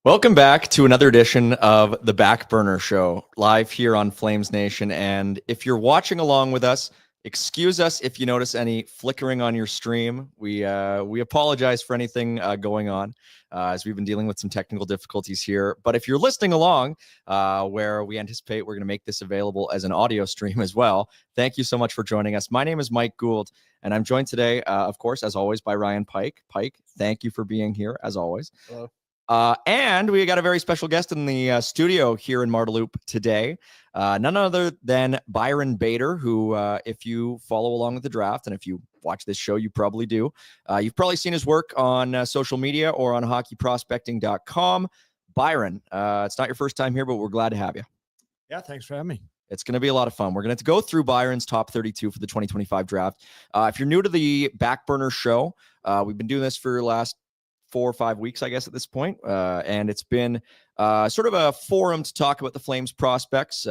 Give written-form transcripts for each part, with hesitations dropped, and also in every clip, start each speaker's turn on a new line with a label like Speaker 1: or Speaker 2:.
Speaker 1: Welcome back to another edition of the Back Burner Show, live here on Flames Nation. And if you're watching along with us, excuse us if you notice any flickering on your stream. We apologize for anything going on, as we've been dealing with some technical difficulties here. But if you're listening along, where we anticipate we're going to make this available as an audio stream as well, thank you so much for joining us. My name is Mike Gould, and I'm joined today, of course, as always, by Ryan Pike. Pike, thank you for being here, as always.
Speaker 2: Hello.
Speaker 1: And we got a very special guest in the studio here in Marteloup today. None other than Byron Bader, who, if you follow along with the draft, and if you watch this show, you probably do. You've probably seen his work on social media or on hockeyprospecting.com. Byron, it's not your first time here, but we're glad to have you.
Speaker 2: Yeah, thanks for having me.
Speaker 1: It's going to be a lot of fun. We're going to go through Byron's top 32 for the 2025 draft. If you're new to the Back Burner Show, we've been doing this for the last 4 or 5 weeks, I guess, at this point. And it's been sort of a forum to talk about the Flames prospects,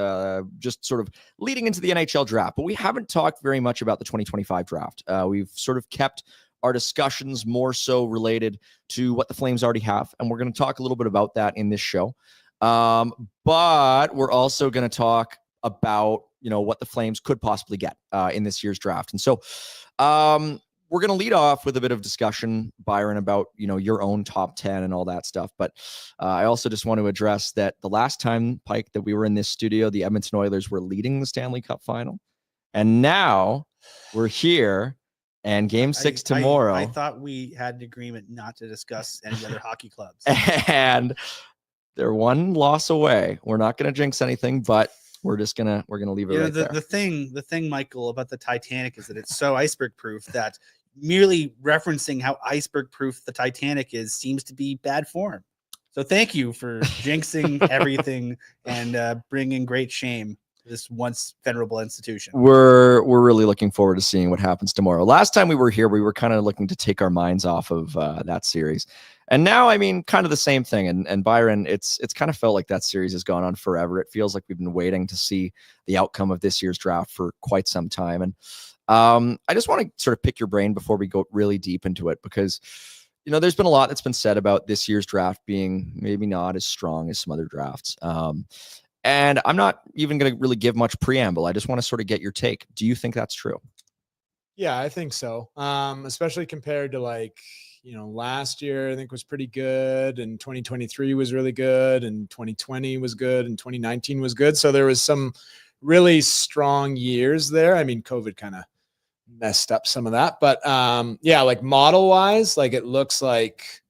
Speaker 1: just sort of leading into the NHL draft. But we haven't talked very much about the 2025 draft. We've sort of kept our discussions more so related to what the Flames already have. And we're going to talk a little bit about that in this show. But we're also going to talk about, what the Flames could possibly get in this year's draft. And so, we're going to lead off with a bit of discussion, Byron, about, your own top 10 and all that stuff. But I also just want to address that the last time, Pike, that we were in this studio, the Edmonton Oilers were leading the Stanley Cup final. And now we're here, and Game 6 tomorrow.
Speaker 2: I thought we had an agreement not to discuss any other hockey clubs.
Speaker 1: And they're one loss away. We're not going to jinx anything, but we're going to leave it right there.
Speaker 2: The thing, Michael, about the Titanic is that it's so iceberg proof that merely referencing how iceberg proof the Titanic is seems to be bad form. So thank you for jinxing everything and bringing great shame to this once venerable institution.
Speaker 1: We're really looking forward to seeing what happens tomorrow. Last time we were here, we were kind of looking to take our minds off of that series. And now, kind of the same thing. And Byron, it's kind of felt like that series has gone on forever. It feels like we've been waiting to see the outcome of this year's draft for quite some time. And I just want to sort of pick your brain before we go really deep into it, because, there's been a lot that's been said about this year's draft being maybe not as strong as some other drafts. And I'm not even going to really give much preamble. I just want to sort of get your take. Do you think that's true?
Speaker 3: Yeah, I think so. Especially compared to last year, I think was pretty good, and 2023 was really good, and 2020 was good, and 2019 was good. So there was some really strong years there. COVID kind of messed up some of that, but model wise, it looks like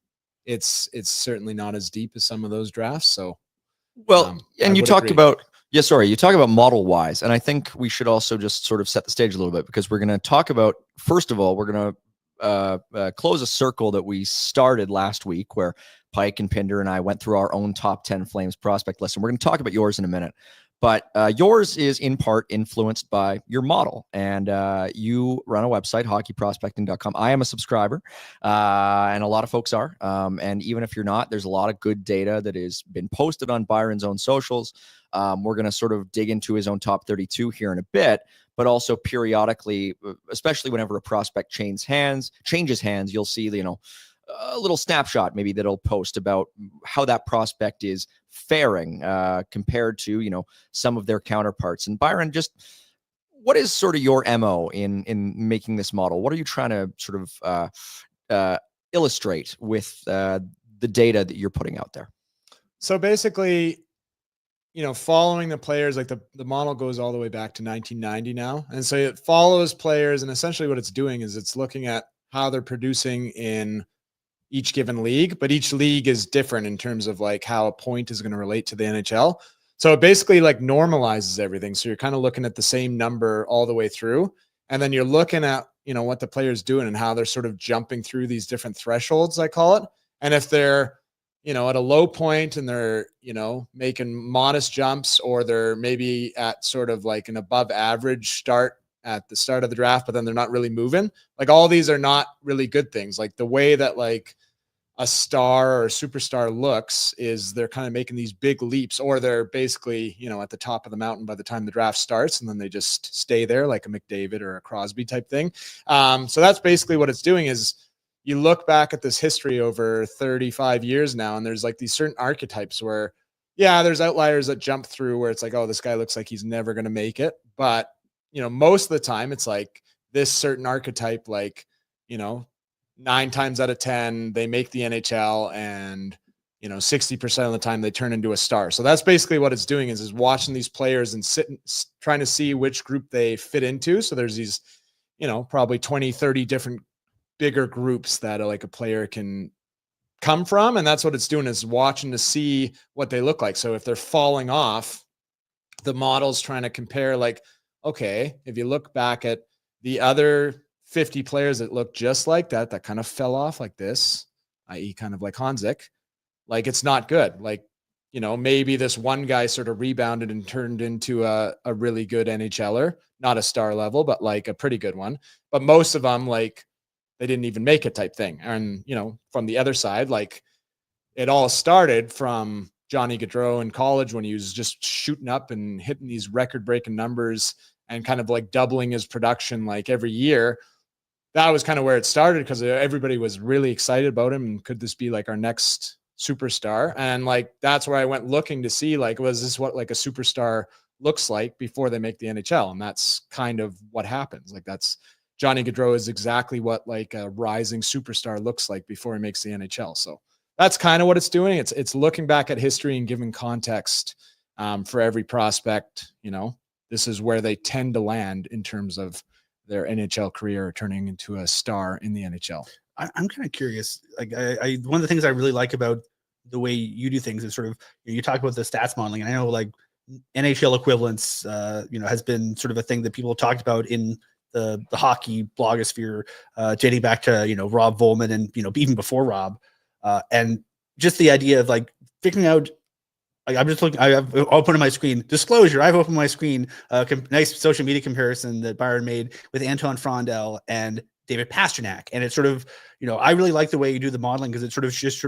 Speaker 3: it's certainly not as deep as some of those drafts. So,
Speaker 1: and you talked about, you talk about model wise, and I think we should also just sort of set the stage a little bit, because we're going to talk about, first of all, we're going to close a circle that we started last week, where Pike and Pinder and I went through our own top 10 Flames prospect list. And we're going to talk about yours in a minute. But yours is in part influenced by your model. And you run a website, hockeyprospecting.com. I am a subscriber, and a lot of folks are. And even if you're not, there's a lot of good data that has been posted on Byron's own socials. We're going to sort of dig into his own top 32 here in a bit, but also periodically, especially whenever a prospect changes hands, you'll see, a little snapshot maybe that'll post about how that prospect is faring compared to, some of their counterparts. And Byron, just what is sort of your MO in making this model? What are you trying to sort of illustrate with the data that you're putting out there?
Speaker 3: So basically, following the players, the model goes all the way back to 1990 now. And so it follows players, and essentially what it's doing is it's looking at how they're producing in each given league, but each league is different in terms of how a point is going to relate to the NHL. So it basically normalizes everything. So you're kind of looking at the same number all the way through. And then you're looking at, what the player's doing and how they're sort of jumping through these different thresholds, I call it. And if they're, at a low point and they're, making modest jumps, or they're maybe at sort of an above average start at the start of the draft, but then they're not really moving. All these are not really good things. The way that a star or a superstar looks is they're kind of making these big leaps, or they're basically, at the top of the mountain by the time the draft starts, and then they just stay there like a McDavid or a Crosby type thing. So that's basically what it's doing is, you look back at this history over 35 years now, and there's like these certain archetypes where, yeah, there's outliers that jump through where it's like, oh, this guy looks like he's never going to make it. But, most of the time it's like this certain archetype, like, 9 times out of 10, they make the NHL, and, 60% of the time they turn into a star. So that's basically what it's doing is watching these players and trying to see which group they fit into. So there's these, probably 20, 30 different bigger groups that like a player can come from. And that's what it's doing, is watching to see what they look like. So if they're falling off, the model's trying to compare, like, okay, if you look back at the other 50 players that look just like that kind of fell off like this, i.e. kind of like Hanzik, like, it's not good. Like, maybe this one guy sort of rebounded and turned into a really good NHLer, not a star level, but like a pretty good one. But most of them, like, they didn't even make it type thing. And, from the other side, like, it all started from Johnny Gaudreau in college when he was just shooting up and hitting these record-breaking numbers and kind of like doubling his production like every year. That was kind of where it started, because everybody was really excited about him. And could this be like our next superstar? And like, that's where I went looking to see, like, was this what like a superstar looks like before they make the NHL? And that's kind of what happens. Like, that's Johnny Gaudreau is exactly what like a rising superstar looks like before he makes the NHL. So that's kind of what it's doing. It's looking back at history and giving context for every prospect. This is where they tend to land in terms of their NHL career, turning into a star in the NHL.
Speaker 2: I'm kind of curious. Like, I one of the things I really like about the way you do things is sort of, you talk about the stats modeling. And I know like NHL equivalence, has been sort of a thing that people have talked about in the hockey blogosphere, dating back to, Rob Volman and, even before Rob, and just the idea of like figuring out, like, I'm just looking, I have opened my screen disclosure. I've opened my screen, nice social media comparison that Byron made with Anton Frondel and David Pastrnak. And it's sort of, I really like the way you do the modeling, because it's sort of just,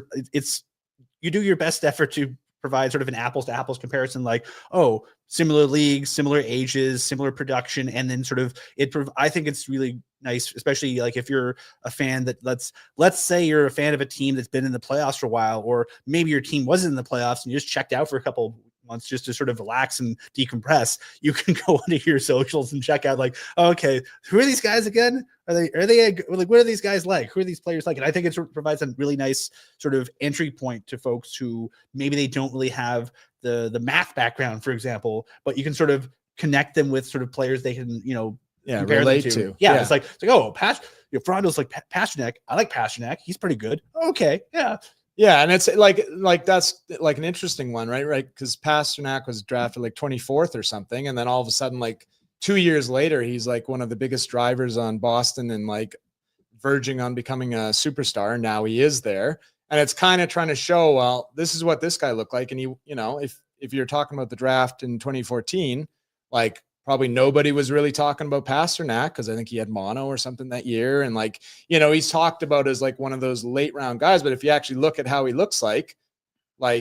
Speaker 2: you do your best effort to provide sort of an apples to apples comparison, like, oh, similar leagues, similar ages, similar production. And then sort of I think it's really nice, especially like if you're a fan that let's say you're a fan of a team that's been in the playoffs for a while, or maybe your team wasn't in the playoffs and you just checked out for a couple months just to sort of relax and decompress. You can go onto your socials and check out, like, oh, okay, who are these guys again? Are they like, what are these guys like? Who are these players like? And I think it sort of provides a really nice sort of entry point to folks who maybe they don't really have the math background, for example, but you can sort of connect them with sort of players they can, compare
Speaker 3: relate
Speaker 2: them
Speaker 3: to.
Speaker 2: Yeah, it's like, oh, Frondo's like Pastrnak. I like Pastrnak. He's pretty good. Okay, yeah.
Speaker 3: Yeah, and it's like that's like an interesting one, right? Right, because Pastrnak was drafted like 24th or something, and then all of a sudden, like 2 years later, he's like one of the biggest drivers on Boston and like verging on becoming a superstar. And now he is there, and it's kind of trying to show, well, this is what this guy looked like. And if you're talking about the draft in 2014, like, probably nobody was really talking about Pastrnak because I think he had mono or something that year. And like, he's talked about as like one of those late round guys. But if you actually look at how he looks like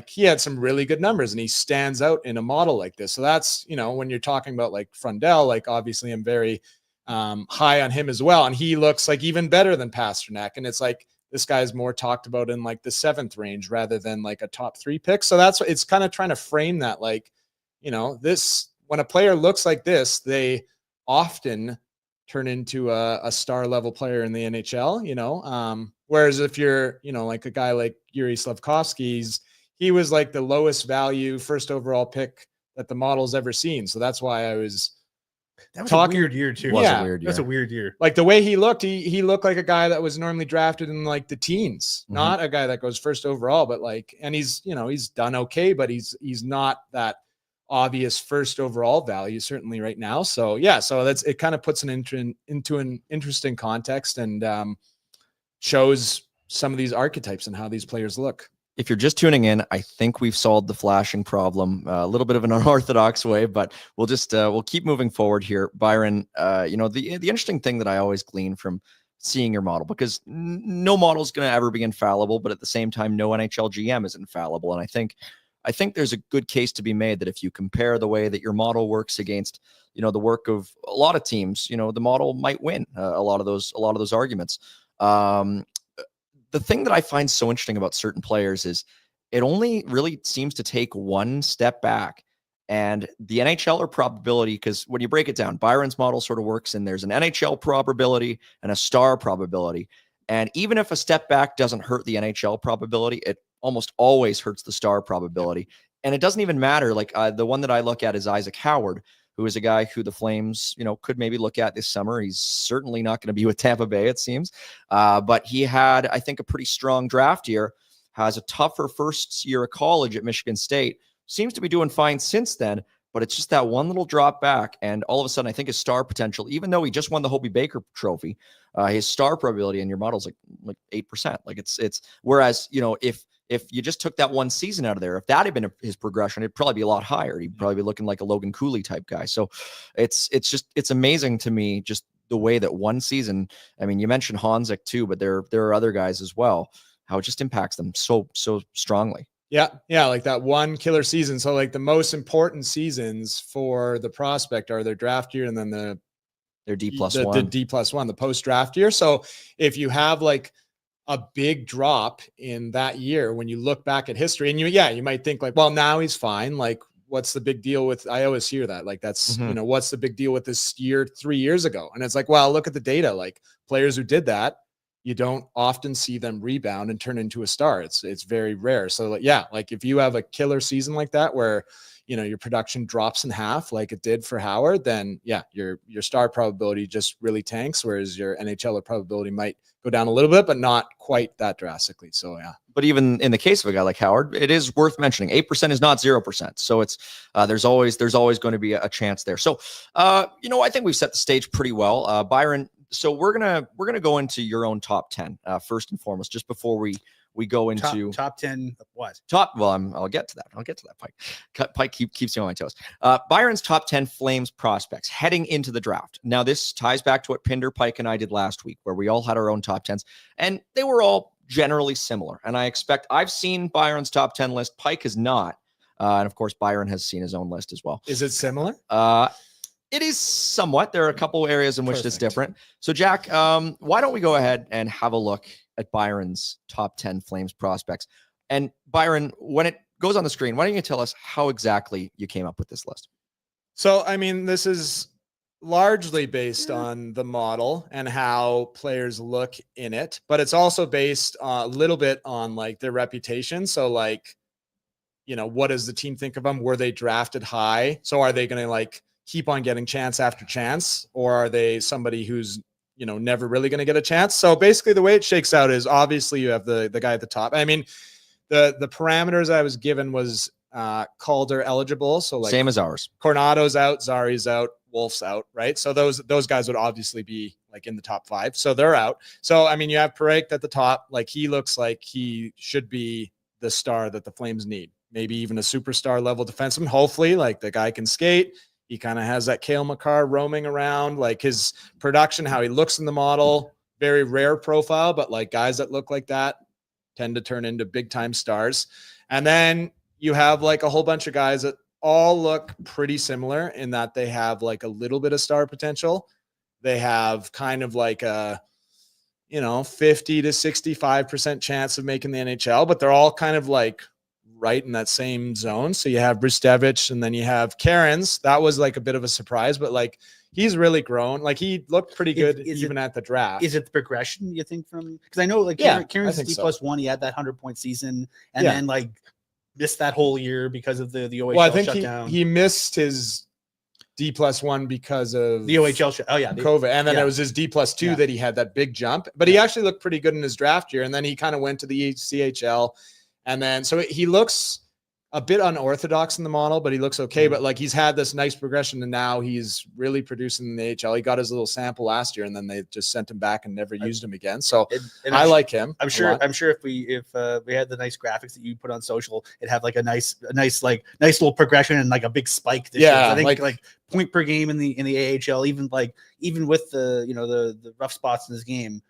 Speaker 3: he had some really good numbers and he stands out in a model like this. So that's, when you're talking about like Frondel, like obviously I'm very high on him as well. And he looks like even better than Pastrnak. And it's like, this guy's more talked about in like the 7th range rather than like a top 3 pick. So that's what it's kind of trying to frame that, like, when a player looks like this, they often turn into a star level player in the NHL, whereas if you're, like a guy like Yuri Slafkovsky, he was like the lowest value first overall pick that the model's ever seen. So that's why I was
Speaker 2: talking. A weird year too.
Speaker 3: Yeah,
Speaker 2: that's a weird year.
Speaker 3: Like the way he looked, he looked like a guy that was normally drafted in like the teens, not a guy that goes first overall, but like, and he's done okay, but he's not that obvious first overall value certainly right now. So yeah, so it kind of puts into an interesting context and shows some of these archetypes and how these players look.
Speaker 1: If you're just tuning in, I think we've solved the flashing problem a little bit of an unorthodox way, but we'll just we'll keep moving forward here. Byron, the interesting thing that I always glean from seeing your model, because no model is going to ever be infallible, but at the same time, no NHL GM is infallible. And I think there's a good case to be made that if you compare the way that your model works against, the work of a lot of teams, the model might win a lot of those arguments. the thing that I find so interesting about certain players is it only really seems to take one step back. And the NHL probability, because when you break it down, Byron's model sort of works, and there's an NHL probability and a star probability. And even if a step back doesn't hurt the NHL probability, it almost always hurts the star probability. And it doesn't even matter. Like the one that I look at is Isaac Howard, who is a guy who the Flames, could maybe look at this summer. He's certainly not going to be with Tampa Bay, it seems. But he had, I think, a pretty strong draft year, has a tougher first year of college at Michigan State, seems to be doing fine since then, but it's just that one little drop back. And all of a sudden, I think his star potential, even though he just won the Hobey Baker trophy, his star probability in your model is like 8%. Like it's whereas, if you just took that one season out of there, if that had been his progression, it'd probably be a lot higher. He'd probably be looking like a Logan Cooley type guy. So it's amazing to me, just the way that one season, I mean, you mentioned Honzek too, but there are other guys as well, how it just impacts them so strongly.
Speaker 3: Yeah. Like that one killer season. So like the most important seasons for the prospect are their draft year and then
Speaker 1: their D+1,
Speaker 3: the D+1, the post draft year. So if you have like a big drop in that year, when you look back at history and you might think like, well, now he's fine. Like, what's the big deal with, I always hear that, like, that's, what's the big deal with this year 3 years ago? And it's like, well, look at the data, like players who did that, you don't often see them rebound and turn into a star. It's very rare. So like if you have a killer season like that, where, your production drops in half, like it did for Howard, then your star probability just really tanks. Whereas your NHL probability might go down a little bit, but not quite that drastically. So
Speaker 1: But even in the case of a guy like Howard, it is worth mentioning 8% is not 0%. So it's there's always going to be a chance there. So I think we've set the stage pretty well. Byron, so we're gonna go into your own top 10 first and foremost, just before we go into
Speaker 2: top 10 of what?
Speaker 1: I'll get to that, Pike. Pike keeps me on my toes. Byron's top 10 Flames prospects heading into the draft. Now, this ties back to what Pinder, Pike, and I did last week, where we all had our own top 10s, and they were all generally similar. And I've seen Byron's top 10 list. Pike has not. And of course, Byron has seen his own list as well.
Speaker 3: is it similar?
Speaker 1: It is somewhat. There are a couple areas in which it's different. So, Jack, why don't we go ahead and have a look at Byron's top 10 Flames prospects? And Byron, when it goes on the screen, why don't you tell us how exactly you came up with this list?
Speaker 3: So, I mean, this is largely based on the model and how players look in it, but it's also based a little bit on like their reputation. So like, what does the team think of them? Were they drafted high? So are they going to like keep on getting chance after chance, or are they somebody who's, never really going to get a chance? So basically the way it shakes out is obviously you have the guy at the top. I mean, the parameters I was given was Calder eligible. So like
Speaker 1: same as ours.
Speaker 3: Coronado's out, Zari's out, Wolf's out, right? So those guys would obviously be like in the top 5. So they're out. So, I mean, you have Perek at the top. Like he looks like he should be the star that the Flames need. Maybe even a superstar level defenseman. Hopefully, like the guy can skate. He kind of has that Cale Makar roaming around, like his production, how he looks in the model, very rare profile, but like guys that look like that tend to turn into big time stars. And then you have like a whole bunch of guys that all look pretty similar in that they have like a little bit of star potential. They have kind of like a, 50 to 65% chance of making the NHL, but they're all kind of like right in that same zone. So you have Bristevich and then you have Cairns. That was like a bit of a surprise, but like he's really grown. Like he looked pretty good even at the draft.
Speaker 2: Is it the progression you think from, because I know like Cairns D+1, he had that 100-point season and then like missed that whole year because of the OHL
Speaker 3: I think
Speaker 2: shutdown.
Speaker 3: He missed his D+1 because of
Speaker 2: the OHL
Speaker 3: COVID. And then it was his D+2 that he had that big jump, but he actually looked pretty good in his draft year. And then he kind of went to the CHL. And then, so he looks a bit unorthodox in the model, but he looks okay. But like he's had this nice progression, and now he's really producing in the AHL. He got his little sample last year, and then they just sent him back and never used him again. So and I like him.
Speaker 2: I'm sure if we had the nice graphics that you put on social, it'd have like a nice little progression and like a big spike. This year. I think like point per game in the AHL, even with the rough spots in this game,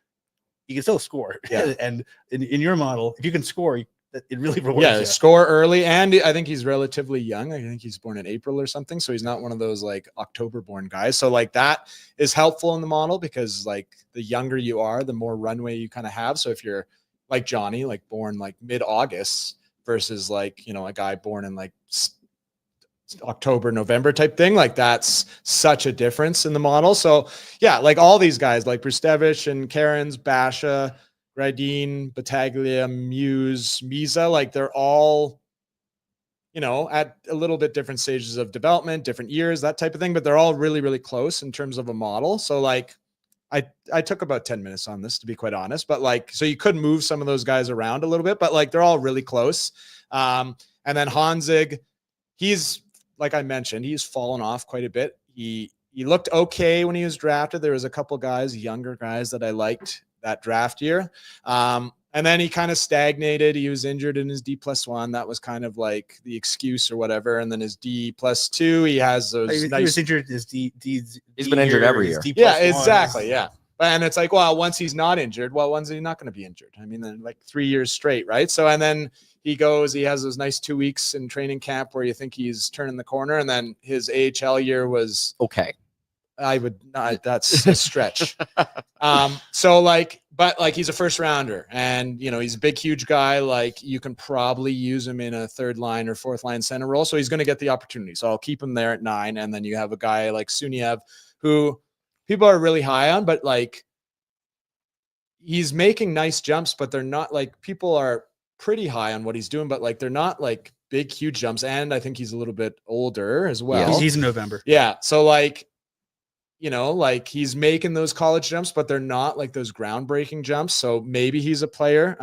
Speaker 2: you can still score. Yeah. And in your model, if you can score, it really rewards you.
Speaker 3: Score early, and I think he's relatively young. I think he's born in April or something, so he's not one of those like October born guys. So like that is helpful in the model because like the younger you are, the more runway you kind of have. So if you're like Johnny, like born like mid-August versus like, you know, a guy born in like October, November type thing. Like that's such a difference in the model. So yeah, like all these guys like Brustevich and Cairns, Basha, Gradine, Battaglia, Muse, Misa, like they're all, you know, at a little bit different stages of development, different years, that type of thing, but they're all really, really close in terms of a model. So like I took about 10 minutes on this, to be quite honest, but like, so you could move some of those guys around a little bit, but like they're all really close. And then Hanzig, he's, like I mentioned, he's fallen off quite a bit. He looked okay when he was drafted. There was a couple guys, younger guys that I liked that draft year. And then he kind of stagnated. He was injured in his D+1. That was kind of like the excuse or whatever. And then his D+2, he has those.
Speaker 2: He was injured in his D.
Speaker 1: He's been injured every year.
Speaker 3: Yeah, exactly. Yeah. And it's like, well, once he's not injured, well, when's he not going to be injured? I mean, then like 3 years straight, right? So, and then he has those nice 2 weeks in training camp where you think he's turning the corner. And then his AHL year was
Speaker 1: okay.
Speaker 3: I would not, that's a stretch. So like, but like he's a first rounder and, you know, he's a big, huge guy. Like you can probably use him in a third line or fourth line center role. So he's going to get the opportunity. So I'll keep him there at 9. And then you have a guy like Suniev who people are really high on, but like he's making nice jumps, but they're not like, people are pretty high on what he's doing, but like, they're not like big, huge jumps. And I think he's a little bit older as well.
Speaker 2: Yeah, he's in November.
Speaker 3: Yeah. So like, you know, like he's making those college jumps, but they're not like those groundbreaking jumps. So maybe he's a player.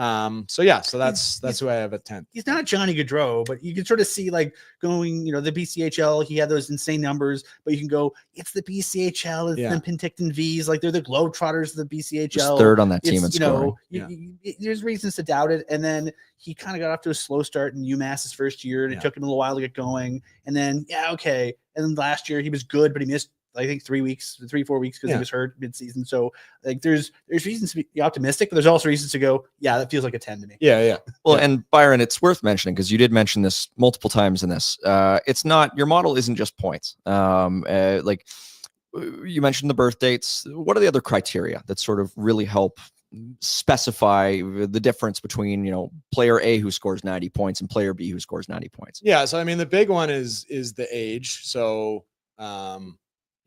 Speaker 3: So yeah, so that's who I have at 10.
Speaker 2: He's not Johnny Gaudreau, but you can sort of see like going, you know, the BCHL, he had those insane numbers, but you can go, it's the BCHL, it's the Penticton Vs, like they're the Globetrotters of the BCHL.
Speaker 1: Just third on that team in
Speaker 2: scoring.
Speaker 1: Know,
Speaker 2: there's reasons to doubt it. And then he kind of got off to a slow start in UMass his first year, and it took him a little while to get going. And then, okay. And then last year he was good, but he missed, I think 3 weeks, 3-4 weeks because he was hurt midseason. So like there's reasons to be optimistic, but there's also reasons to go, yeah, that feels like a 10 to me.
Speaker 3: Yeah.
Speaker 1: Well, and Byron, it's worth mentioning because you did mention this multiple times in this. It's not, your model isn't just points. Like you mentioned the birth dates. What are the other criteria that sort of really help specify the difference between, you know, player A who scores 90 points and player B who scores 90 points?
Speaker 3: Yeah. So, I mean, the big one is the age. So,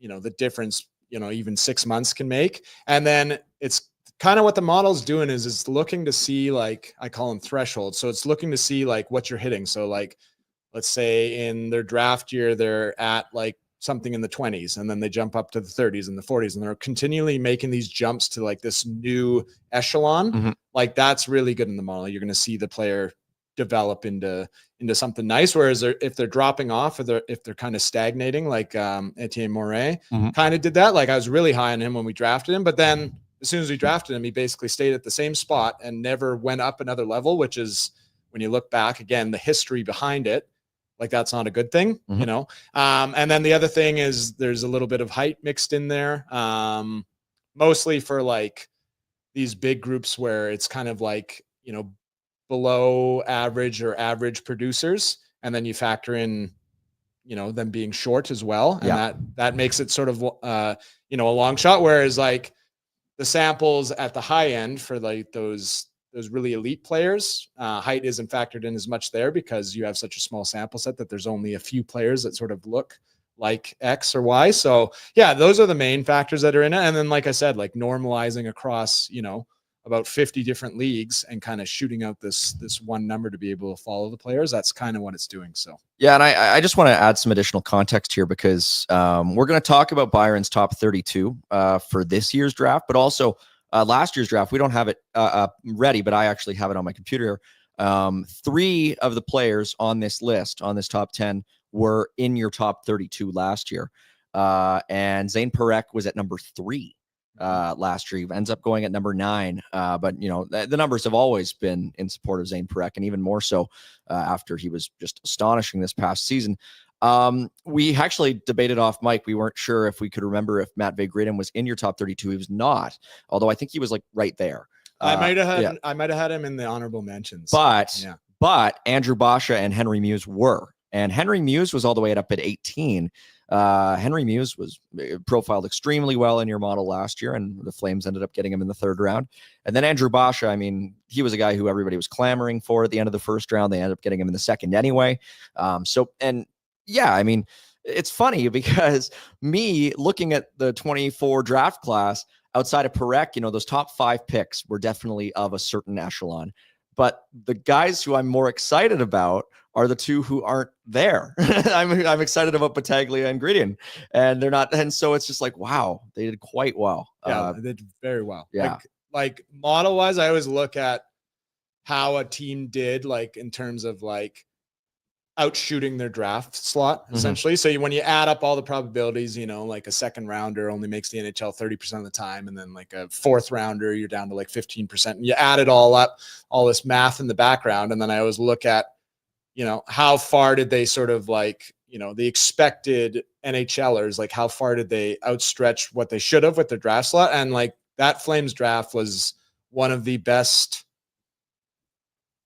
Speaker 3: you know, the difference, you know, even 6 months can make. And then it's kind of what the model's doing is it's looking to see, like, I call them thresholds. So it's looking to see like what you're hitting. So like, let's say in their draft year, they're at like something in the 20s and then they jump up to the 30s and the 40s and they're continually making these jumps to like this new echelon.
Speaker 1: Mm-hmm. Like
Speaker 3: that's really good in the model. You're going to see the player develop into something nice. Whereas if they're dropping off or if they're kind of stagnating, like Etienne Morin kind of did that. Like I was really high on him when we drafted him, but then as soon as we drafted him, he basically stayed at the same spot and never went up another level, which is when you look back again, the history behind it, like that's not a good thing, you know? And then the other thing is there's a little bit of height mixed in there, mostly for like these big groups where it's kind of like, you know, below average or average producers. And then you factor in, you know, them being short as well. And that makes it sort of, you know, a long shot. Whereas like the samples at the high end for like those really elite players, height isn't factored in as much there because you have such a small sample set that there's only a few players that sort of look like X or Y. So yeah, those are the main factors that are in it. And then, like I said, like normalizing across, you know, about 50 different leagues and kind of shooting out this one number to be able to follow the players. That's kind of what it's doing. So
Speaker 1: yeah, and I just want to add some additional context here because we're going to talk about Byron's top 32 for this year's draft, but also last year's draft. We don't have it ready, but I actually have it on my computer. 3 of the players on this list, on this top 10, were in your top 32 last year. And Zane Parekh was at number 3 last year. He ends up going at number 9. But, you know, the numbers have always been in support of Zane Parekh, and even more so after he was just astonishing this past season. We actually debated off mic. We weren't sure if we could remember if Matt Vigridin was in your top 32. He was not, although I think he was like right there.
Speaker 3: I might have had him in the honorable mentions.
Speaker 1: But Andrew Basha and Henry Muse were. And Henry Muse was all the way up at 18. Henry Muse was profiled extremely well in your model last year, and the Flames ended up getting him in the 3rd round. And then Andrew Basha, I mean, he was a guy who everybody was clamoring for at the end of the 1st round. They ended up getting him in the 2nd anyway. Yeah, I mean, it's funny because me looking at the 24 draft class outside of Parekh, those top 5 picks were definitely of a certain echelon. But the guys who I'm more excited about are the 2 who aren't there. I'm excited about Battaglia and Gridin, and they're not. And so it's just like, wow, they did quite well.
Speaker 3: Yeah, they did very well.
Speaker 1: Yeah.
Speaker 3: Like model wise, I always look at how a team did, like in terms of like outshooting their draft slot, essentially. So when you add up all the probabilities, like a 2nd rounder only makes the NHL 30% of the time, and then like a 4th rounder, you're down to like 15%. And you add it all up, all this math in the background, and then I always look at, how far did they sort of like, the expected NHLers, like how far did they outstretch what they should have with their draft slot? And like that Flames draft was one of the best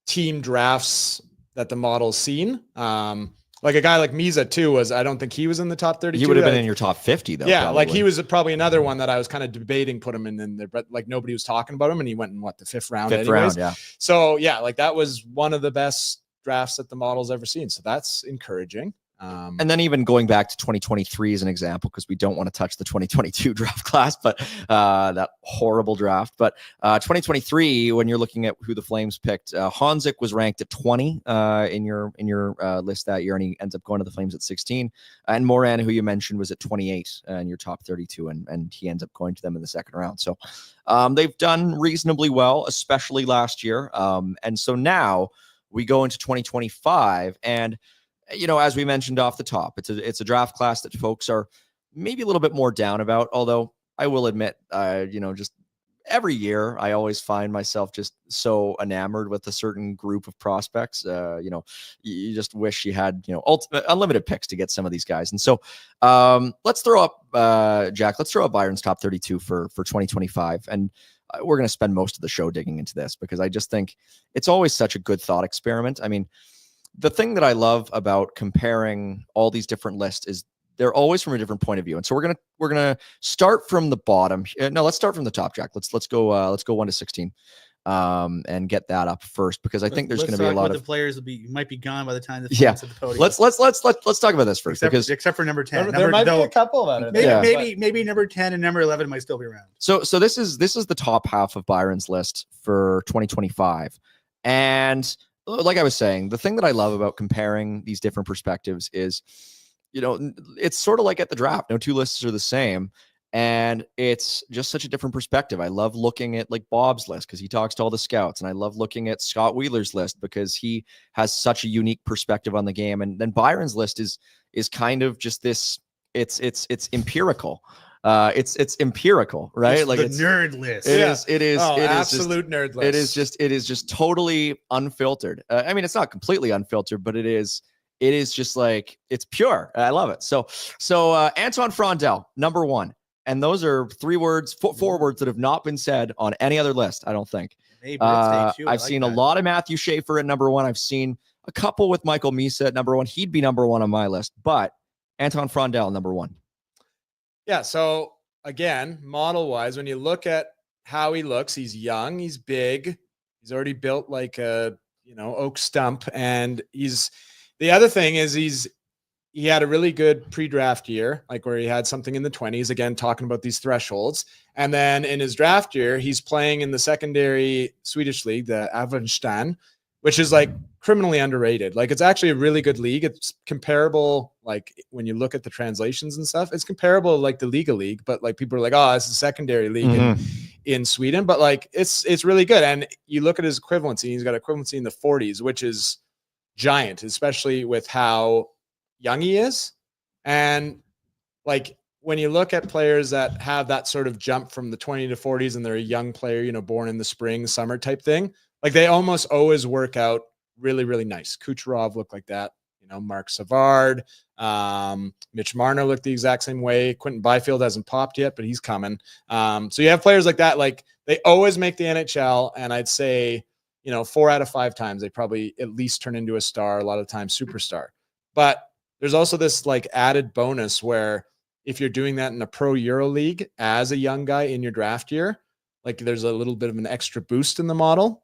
Speaker 3: team drafts that the model's seen. Like a guy like Misa too I don't think he was in the top 32.
Speaker 1: He would have been in your top 50 though.
Speaker 3: Yeah.
Speaker 1: Probably.
Speaker 3: Like he was probably another one that I was kind of debating, put him in there, but like nobody was talking about him, and he went in the 5th round.
Speaker 1: 5th round. Yeah.
Speaker 3: So yeah, like that was one of the best drafts that the model's ever seen. So that's encouraging.
Speaker 1: And then even going back to 2023 as an example, because we don't want to touch the 2022 draft class, but that horrible draft. But 2023, when you're looking at who the Flames picked, Honzik was ranked at 20 in your list that year, and he ends up going to the Flames at 16. And Moran, who you mentioned, was at 28 in your top 32, and he ends up going to them in the 2nd round. So they've done reasonably well, especially last year. And so now we go into 2025, and as we mentioned off the top, it's a draft class that folks are maybe a little bit more down about. Although I will admit, just every year I always find myself just so enamored with a certain group of prospects. You just wish you had unlimited picks to get some of these guys. And so let's throw up Jack. Let's throw up Byron's top 32 for 2025, and we're going to spend most of the show digging into this because I just think it's always such a good thought experiment. I mean, the thing that I love about comparing all these different lists is they're always from a different point of view. And so we're gonna start from the bottom. No, let's start from the top, Jack. Let's go 1 to 16, and get that up first, because I think there's going to be a lot of
Speaker 2: the players might be gone by the time the Flames at the podium.
Speaker 1: Let's talk about this first,
Speaker 2: except for number 10.
Speaker 3: There might be a couple of it.
Speaker 2: Maybe number 10 and number 11 might still be around.
Speaker 1: So this is the top half of Byron's list for 2025, and like I was saying, the thing that I love about comparing these different perspectives is, it's sort of like at the draft. No 2 lists are the same, and it's just such a different perspective. I love looking at like Bob's list because he talks to all the scouts, and I love looking at Scott Wheeler's list because he has such a unique perspective on the game. And then Byron's list is kind of just this. It's empirical. It's empirical, right?
Speaker 2: It's the nerd list.
Speaker 1: It is
Speaker 3: absolute nerd list.
Speaker 1: It is just totally unfiltered. I mean, it's not completely unfiltered, but it is just like, it's pure. I love it. So Anton Frondell, number 1. And those are 4 words that have not been said on any other list, I don't think. I've seen a lot of Matthew Schaefer at number 1. I've seen a couple with Michael Misa at number 1. He'd be number 1 on my list, but Anton Frondell, number 1.
Speaker 3: Yeah. So again, model wise, when you look at how he looks, he's young, he's big, he's already built like a, oak stump. And the other thing is he had a really good pre-draft year, like where he had something in the 20s, again, talking about these thresholds. And then in his draft year, he's playing in the secondary Swedish league, the Avenstan, which is like criminally underrated. Like it's actually a really good league. It's comparable, like when you look at the translations and stuff, it's comparable to like the Liga League, but like people are like, oh, it's a secondary league in Sweden, but like it's really good. And you look at his equivalency, he's got equivalency in the 40s, which is giant, especially with how young he is. And like when you look at players that have that sort of jump from the 20 to 40s and they're a young player, born in the spring, summer type thing, like they almost always work out really, really nice. Kucherov looked like that. Mark Savard, Mitch Marner looked the exact same way. Quentin Byfield hasn't popped yet, but he's coming. So you have players like that. Like they always make the NHL. And I'd say, 4 out of 5 times, they probably at least turn into a star, a lot of times superstar. But there's also this like added bonus where if you're doing that in a pro Euro league as a young guy in your draft year, like there's a little bit of an extra boost in the model.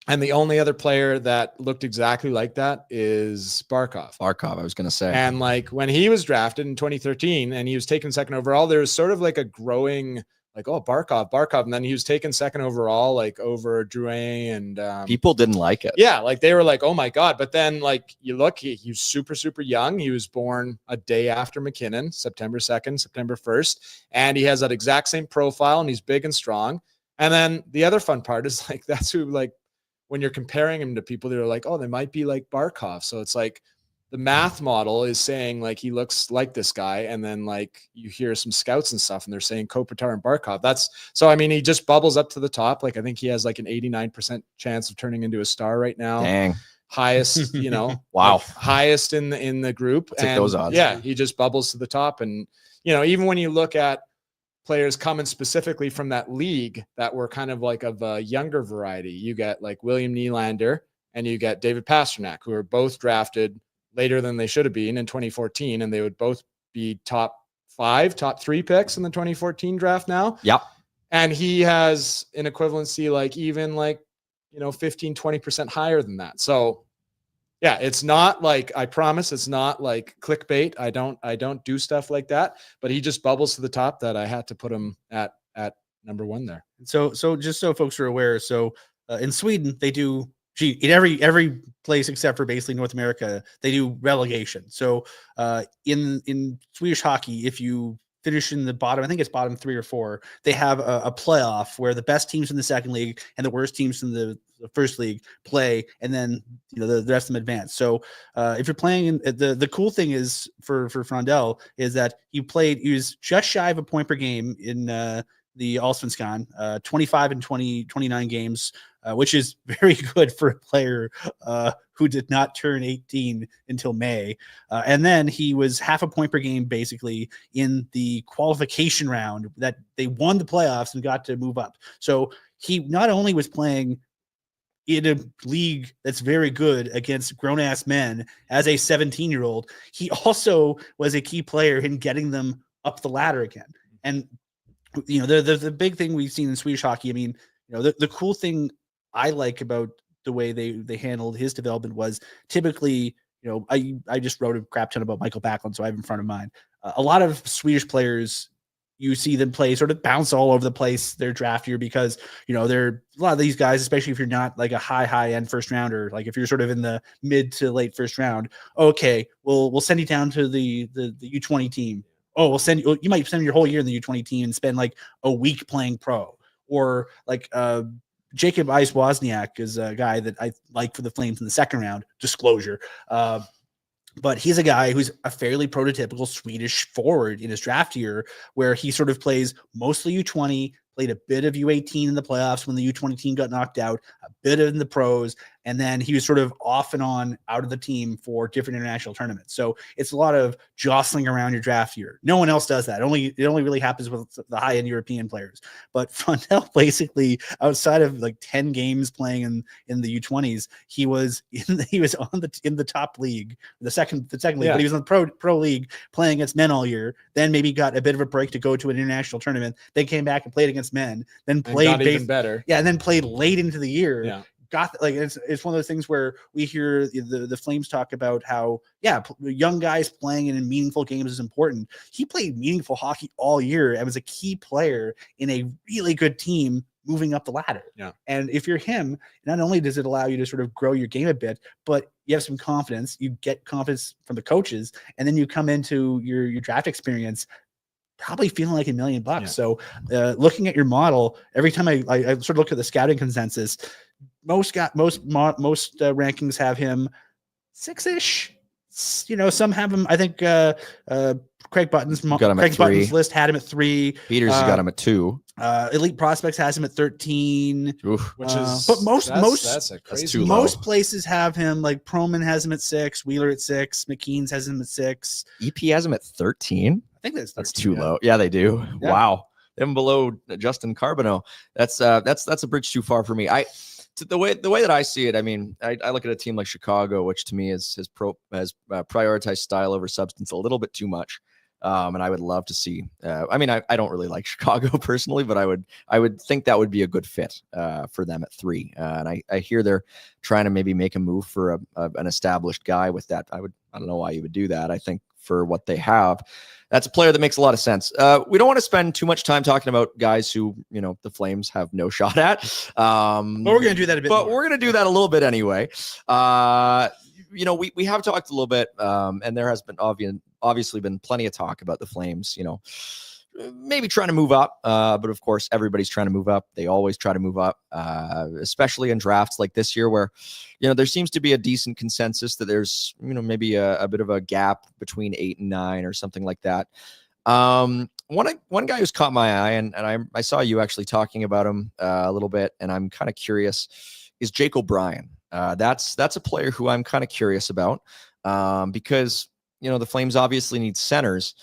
Speaker 3: And the only other player that looked exactly like that is Barkov.
Speaker 1: I was going to say.
Speaker 3: And like when he was drafted in 2013 and he was taken second overall, there was sort of like a growing like, oh, Barkov. And then he was taken second overall, like over Drouin and
Speaker 1: people didn't like it.
Speaker 3: Yeah. Like they were like, oh my God. But then like you look, he was super, super young. He was born a day after McKinnon, September 2nd, September 1st. And he has that exact same profile and he's big and strong. And then the other fun part is like, that's who like, when you're comparing him to people that are like, oh, they might be like Barkov. So it's like the math model is saying like he looks like this guy. And then like you hear some scouts and stuff and they're saying Kopitar and Barkov. So I mean, he just bubbles up to the top. Like I think he has like an 89% chance of turning into a star right now.
Speaker 1: Dang.
Speaker 3: Highest, you know,
Speaker 1: wow.
Speaker 3: Like highest in the group.
Speaker 1: Take those odds.
Speaker 3: Yeah, he just bubbles to the top. And, you know, even when you look at players coming specifically from that league that were kind of like of a younger variety. You get like William Nylander and you get David Pastrnak, who are both drafted later than they should have been in 2014. And they would both be top 3 picks in the 2014 draft now.
Speaker 1: Yep.
Speaker 3: And he has an equivalency, like even like, you know, 15, 20% higher than that. So yeah, it's not like, I promise it's not like clickbait. I don't do stuff like that, but he just bubbles to the top that I had to put him at number 1 there.
Speaker 2: So just so folks are aware, so in Sweden, they do, in every place except for basically North America, they do relegation. So in Swedish hockey, if you finish in the bottom, I think it's bottom 3 or 4, they have a playoff where the best teams in the second league and the worst teams in the first league play, and then you know the rest of them advance. So if you're playing in the cool thing is for Frondell is that he was just shy of a point per game in the Allsvenskan, 25 and 29 games, which is very good for a player who did not turn 18 until May. And then he was half a point per game, basically, in the qualification round that they won the playoffs and got to move up. So he not only was playing in a league that's very good against grown-ass men as a 17-year-old, he also was a key player in getting them up the ladder again. And you know, the big thing we've seen in Swedish hockey, I mean, you know, the cool thing I like about the way they handled his development was typically, you know, I just wrote a crap ton about Michael Backlund, so I have in front of mine. A lot of Swedish players, you see them play sort of bounce all over the place their draft year because, you know, a lot of these guys, especially if you're not like a high end first rounder, like if you're sort of in the mid to late first round, okay, we'll send you down to the U20 team. Oh, you might spend your whole year in the U20 team and spend like a week playing pro. Or like Jacob Wozniak is a guy that I like for the Flames in the second round, disclosure. But he's a guy who's a fairly prototypical Swedish forward in his draft year, where he sort of plays mostly U20, played a bit of U18 in the playoffs when the U20 team got knocked out, a bit in the pros, and then he was sort of off and on out of the team for different international tournaments. So it's a lot of jostling around your draft year. No one else does that. It only really happens with the high-end European players. But Frondell basically, outside of like 10 games playing in the U20s, he was in the top league, the second league,
Speaker 3: yeah.
Speaker 2: But he was in the pro league playing against men all year. Then maybe got a bit of a break to go to an international tournament. Then came back and played against men. Then played
Speaker 3: even better.
Speaker 2: Yeah, and then played late into the year.
Speaker 3: Yeah.
Speaker 2: Got like it's one of those things where we hear the Flames talk about how young guys playing in meaningful games is important. He played meaningful hockey all year and was a key player in a really good team moving up the ladder.
Speaker 3: Yeah.
Speaker 2: And if you're him, not only does it allow you to sort of grow your game a bit, but you have some confidence. You get confidence from the coaches, and then you come into your draft experience probably feeling like $1 million.
Speaker 3: Yeah.
Speaker 2: So looking at your model, every time I sort of look at the scouting consensus, most rankings have him 6-ish. You know, some have him. I think Craig Button's list had him at 3.
Speaker 1: Peters has got him at 2.
Speaker 2: Elite Prospects has him at 13.
Speaker 1: Oof.
Speaker 3: Which is,
Speaker 2: but
Speaker 3: that's too low.
Speaker 2: Most places have him, like Proman has him at 6, Wheeler at 6, McKean's has him at 6.
Speaker 1: EP has him at 13.
Speaker 2: I think that's
Speaker 1: too low. Yeah, they do. Yeah. Wow. Them below Justin Carbonneau. That's a bridge too far for me. the way that I see it, I mean, I look at a team like Chicago, which to me has prioritized style over substance a little bit too much. And I would love to see. I mean, I don't really like Chicago personally, but I would think that would be a good fit for them at 3. And I hear they're trying to maybe make a move for an established guy with that. I don't know why you would do that. I think for what they have, that's a player that makes a lot of sense. We don't want to spend too much time talking about guys who, the Flames have no shot at.
Speaker 2: But we're going to do that a bit.
Speaker 1: But we're going to do that a little bit anyway. We have talked a little bit, and there has been obviously been plenty of talk about the Flames, maybe trying to move up. But of course, everybody's trying to move up. They always try to move up, especially in drafts like this year where, there seems to be a decent consensus that there's, maybe a bit of a gap between 8 and 9 or something like that. One guy who's caught my eye, and I saw you actually talking about him a little bit, and I'm kind of curious, is Jake O'Brien. That's a player who I'm kind of curious about because, the Flames obviously need centers,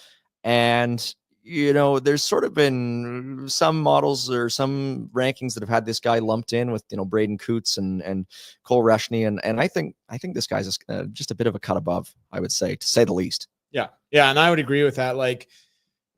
Speaker 1: and there's sort of been some models or some rankings that have had this guy lumped in with, Braden Coots and Cole Reshney. And I think this guy's just a bit of a cut above, I would say, to say the least.
Speaker 3: Yeah. Yeah. And I would agree with that. Like,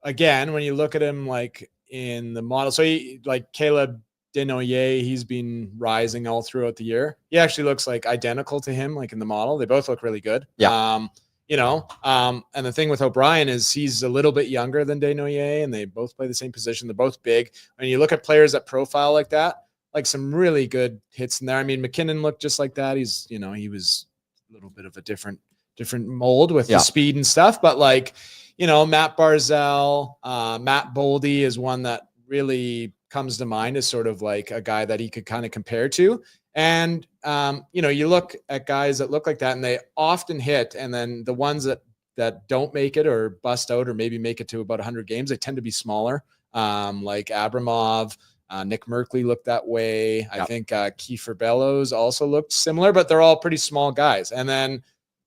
Speaker 3: again, when you look at him, like in the model, so like Caleb Denoyer, he's been rising all throughout the year. He actually looks like identical to him, like in the model. They both look really good.
Speaker 1: Yeah.
Speaker 3: And the thing with O'Brien is he's a little bit younger than Denoyer, and they both play the same position. They're both big. When you look at players that profile like that, like some really good hits in there. I mean, McKinnon looked just like that. He's, he was a little bit of a different mold with the speed and stuff. But like, Matt Barzal, Matt Boldy is one that really comes to mind as sort of like a guy that he could kind of compare to. And, you look at guys that look like that and they often hit. And then the ones that don't make it or bust out or maybe make it to about 100 games, they tend to be smaller. Like Abramov, Nick Merkley looked that way. Yep. I think Kiefer Bellows also looked similar, but they're all pretty small guys. And then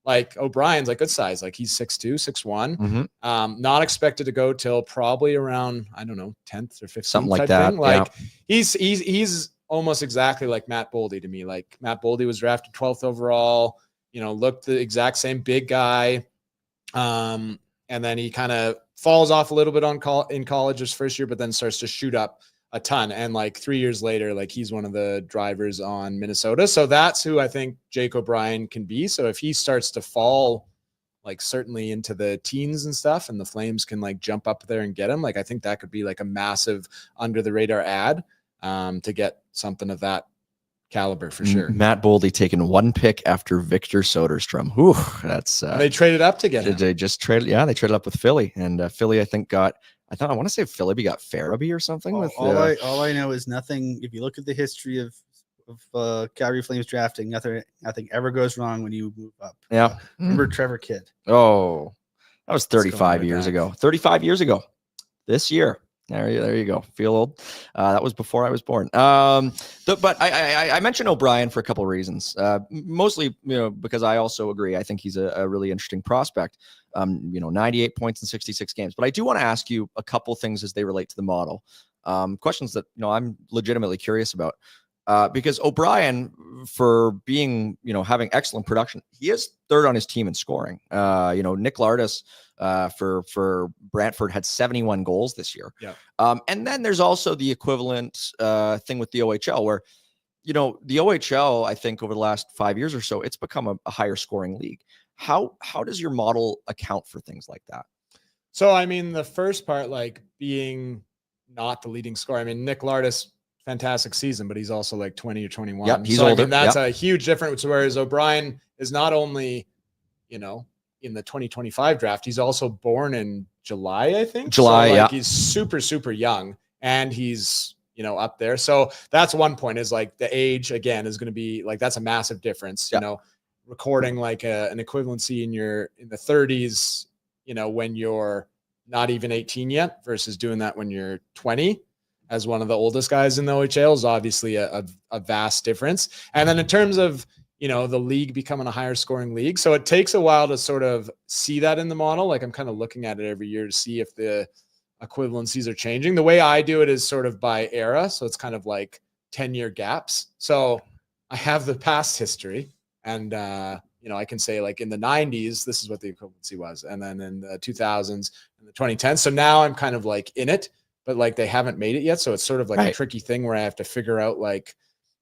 Speaker 3: like O'Brien's like good size, like he's 6'2", 6'1", not expected to go till probably around, I don't know, 10th or 15th,
Speaker 1: something like that.
Speaker 3: Thing. Like he's almost exactly like Matt Boldy to me. Like Matt Boldy was drafted 12th overall, looked the exact same, big guy. And then he kind of falls off a little bit in college his first year, but then starts to shoot up a ton. And like 3 years later, like he's one of the drivers on Minnesota. So that's who I think Jake O'Brien can be. So if he starts to fall, like certainly into the teens and stuff, and the Flames can like jump up there and get him, like I think that could be like a massive under the radar ad to get something of that caliber for sure.
Speaker 1: Matt Boldy taking 1 pick after Victor Soderstrom. Whew, that's
Speaker 3: they traded up to get him.
Speaker 1: They just traded. Yeah, they traded up with Philly, and Philly I think I want to say Philly got Farabee or something.
Speaker 2: All I know is nothing. If you look at the history of Calgary Flames drafting, nothing ever goes wrong when you move up.
Speaker 1: Yeah,
Speaker 2: remember Trevor Kidd?
Speaker 1: Oh, that was 35 years ago. 35 years ago, this year. There you go. Feel old. That was before I was born. But I mentioned O'Brien for a couple of reasons. Mostly, because I also agree. I think he's a really interesting prospect. 98 points in 66 games. But I do want to ask you a couple things as they relate to the model. Questions that I'm legitimately curious about. Because O'Brien, for being, having excellent production, he is third on his team in scoring. Nick Lardis for Brantford had 71 goals this year.
Speaker 3: Yeah.
Speaker 1: And then there's also the equivalent thing with the OHL where, the OHL, I think over the last 5 years or so, it's become a higher scoring league. How does your model account for things like that?
Speaker 3: So, I mean, the first part, like being not the leading scorer, I mean, Nick Lardis, fantastic season, but he's also like 20 or 21.
Speaker 1: Yep, he's older.
Speaker 3: I mean, that's a huge difference. Whereas O'Brien is not only, in the 2025 draft, he's also born in July, I think.
Speaker 1: July,
Speaker 3: so,
Speaker 1: yeah.
Speaker 3: He's super, super young, and he's, up there. So that's one point is like the age again is going to be like, that's a massive difference, recording like an equivalency in the 30s, when you're not even 18 yet versus doing that when you're 20. As one of the oldest guys in the OHL is obviously a vast difference. And then in terms of, the league becoming a higher scoring league. So it takes a while to sort of see that in the model. Like I'm kind of looking at it every year to see if the equivalencies are changing. The way I do it is sort of by era. So it's kind of like 10-year gaps. So I have the past history, and I can say like in the 90s, this is what the equivalency was, and then in the 2000s and the 2010s. So now I'm kind of like in it, but like they haven't made it yet. So it's sort of like a tricky thing where I have to figure out like,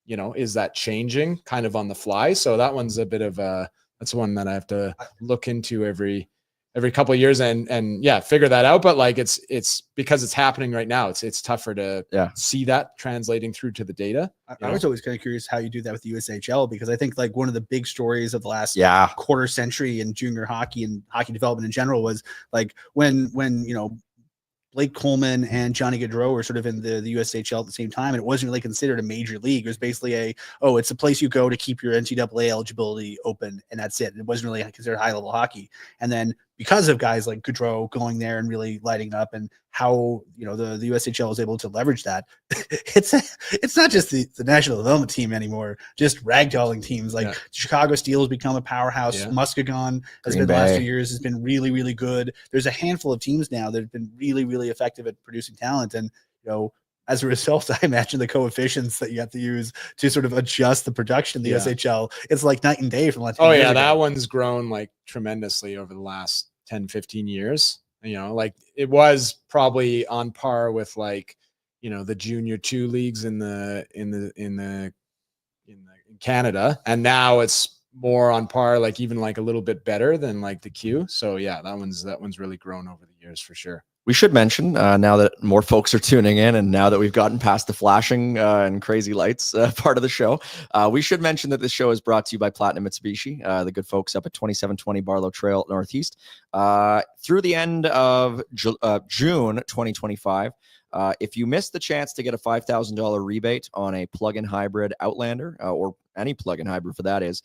Speaker 3: is that changing kind of on the fly? So that one's a bit of that's one that I have to look into every couple of years and figure that out. But like it's because it's happening right now. It's tougher to see that translating through to the data.
Speaker 2: I was always kind of curious how you do that with the USHL, because I think like one of the big stories of the last quarter century in junior hockey and hockey development in general was like when Blake Coleman and Johnny Gaudreau were sort of in the USHL at the same time, and it wasn't really considered a major league. It was basically it's a place you go to keep your NCAA eligibility open, and that's it. It wasn't really considered high level hockey. And then because of guys like Gaudreau going there and really lighting up, and how the USHL was able to leverage that, it's not just the national development team anymore, just ragdolling teams like Chicago Steel has become a powerhouse. Muskegon has been the last few years has been really, really good. There's a handful of teams now that have been really, really effective at producing talent, and as a result, I imagine the coefficients that you have to use to sort of adjust the production of the USHL, it's like night and day from like 10 years ago.
Speaker 3: That one's grown like tremendously over the last 10, 15 years. Like it was probably on par with like, the junior 2 leagues in Canada. And now it's more on par, like even like a little bit better than like the Q. So that one's really grown over the years for sure.
Speaker 1: We should mention now that more folks are tuning in, and now that we've gotten past the flashing and crazy lights part of the show, we should mention that this show is brought to you by Platinum Mitsubishi, the good folks up at 2720 Barlow Trail Northeast. Through the end of June 2025, if you missed the chance to get a $5,000 rebate on a plug-in hybrid Outlander, or any plug-in hybrid for that is,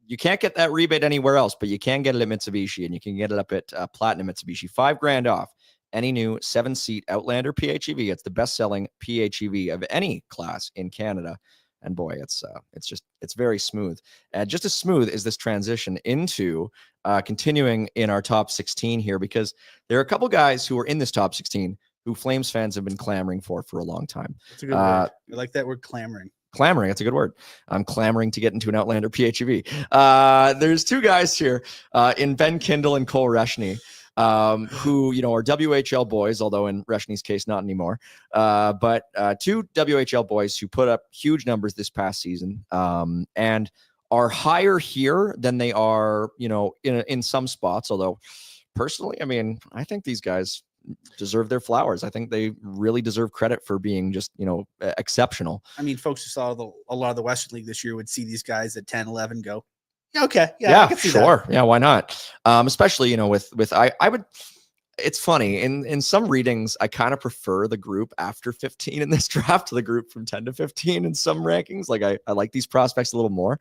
Speaker 1: you can't get that rebate anywhere else, but you can get it at Mitsubishi, and you can get it up at Platinum Mitsubishi. $5,000 off any new 7-seat Outlander PHEV. It's the best-selling PHEV of any class in Canada. And boy, it's very smooth. Just as smooth as this transition into continuing in our top 16 here, because there are a couple guys who are in this top 16 who Flames fans have been clamoring for a long time.
Speaker 2: That's a good word. I like that word, clamoring.
Speaker 1: Clamoring, that's a good word. I'm clamoring to get into an Outlander PHEV. There's 2 guys here in Ben Kindle and Cole Reshny, who are WHL boys, although in Reshny's case not anymore. But 2 WHL boys who put up huge numbers this past season, and are higher here than they are, in some spots. Although personally, I think these guys deserve their flowers. I think they really deserve credit for being just, exceptional.
Speaker 2: Folks who saw a lot of the Western League this year would see these guys at 10, 11 go, I can see
Speaker 1: sure.
Speaker 2: that.
Speaker 1: Yeah, why not? Especially, with I would, it's funny, in some readings, I kind of prefer the group after 15 in this draft to the group from 10 to 15 in some rankings. Like I like these prospects a little more.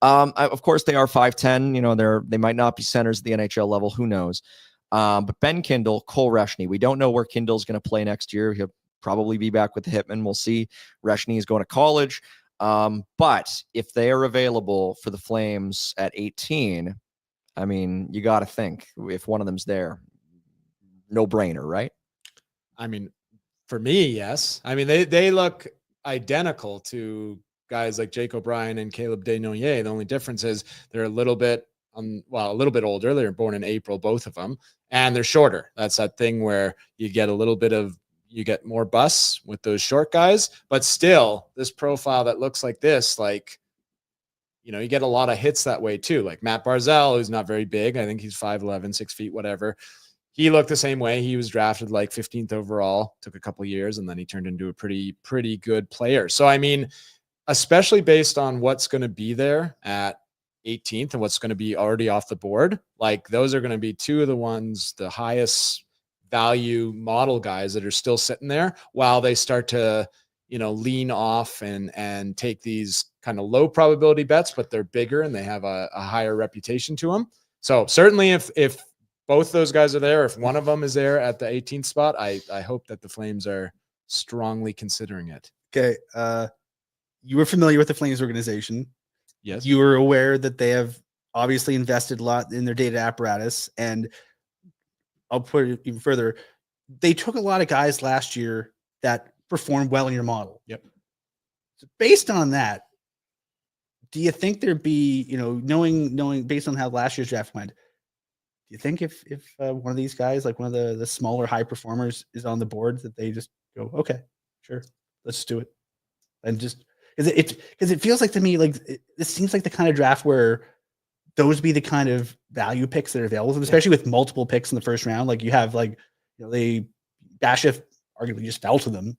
Speaker 1: Of course, they are 5'10", they might not be centers at the NHL level. Who knows? But Ben Kindle, Cole Reshny, we don't know where Kindle's going to play next year. He'll probably be back with the Hitman. We'll see. Reshny is going to college. But if they are available for the Flames at 18, you got to think if one of them's there, no brainer, right?
Speaker 3: For me, yes. They look identical to guys like Jake O'Brien and Caleb Desnoyers. The only difference is they're a little bit older. They were born in April, both of them, and they're shorter. That's that thing where you get more busts with those short guys, but still this profile that looks like this, you get a lot of hits that way too. Like Matt Barzal, who's not very big. I think he's 5'11", 6 feet, whatever. He looked the same way. He was drafted like 15th overall, took a couple years, and then he turned into a pretty good player. So, especially based on what's going to be there at 18th and what's going to be already off the board, like those are going to be 2 of the highest value model guys that are still sitting there while they start to, lean off and take these kind of low probability bets, but they're bigger and they have a higher reputation to them. So certainly if both those guys are there, if one of them is there at the 18th spot, I hope that the Flames are strongly considering it.
Speaker 2: Okay. You were familiar with the Flames organization.
Speaker 3: Yes.
Speaker 2: You were aware that they have obviously invested a lot in their data apparatus, and I'll put it even further. They took a lot of guys last year that performed well in your model.
Speaker 3: Yep.
Speaker 2: So based on that, do you think there'd be, you know, knowing based on how last year's draft went, do you think if one of these guys, like one of the smaller high performers, is on the board, that they just go, okay, sure, let's do it, and just because it feels like to me like it seems like the kind of draft where those be the kind of value picks that are available, especially with multiple picks in the first round. Like you have like, you know, Bashif arguably just fell to them,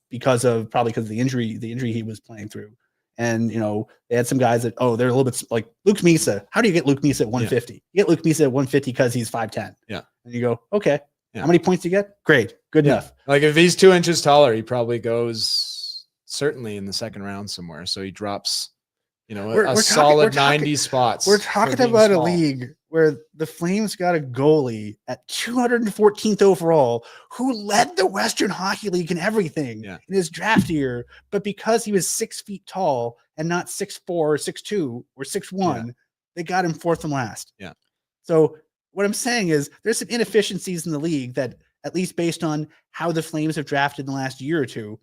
Speaker 2: because of the injury he was playing through. And, you know, they had some guys that, they're a little bit like Luke Misa. How do you get Luke Misa at 150? You get Luke Misa at 150 because he's 5'10".
Speaker 3: Yeah.
Speaker 2: And you go, okay, how many points do you get? Great. Good enough.
Speaker 3: Like if he's 2 inches taller, he probably goes certainly in the second round somewhere. So he drops, you know, a solid 90 spots.
Speaker 2: We're talking about a league where the Flames got a goalie at 214th overall who led the Western Hockey League in everything in his draft year. But because he was 6 feet tall and not 6'4", or 6'2", or 6'1", they got him fourth and last.
Speaker 3: Yeah.
Speaker 2: So what I'm saying is there's some inefficiencies in the league that, at least based on how the Flames have drafted in the last year or two,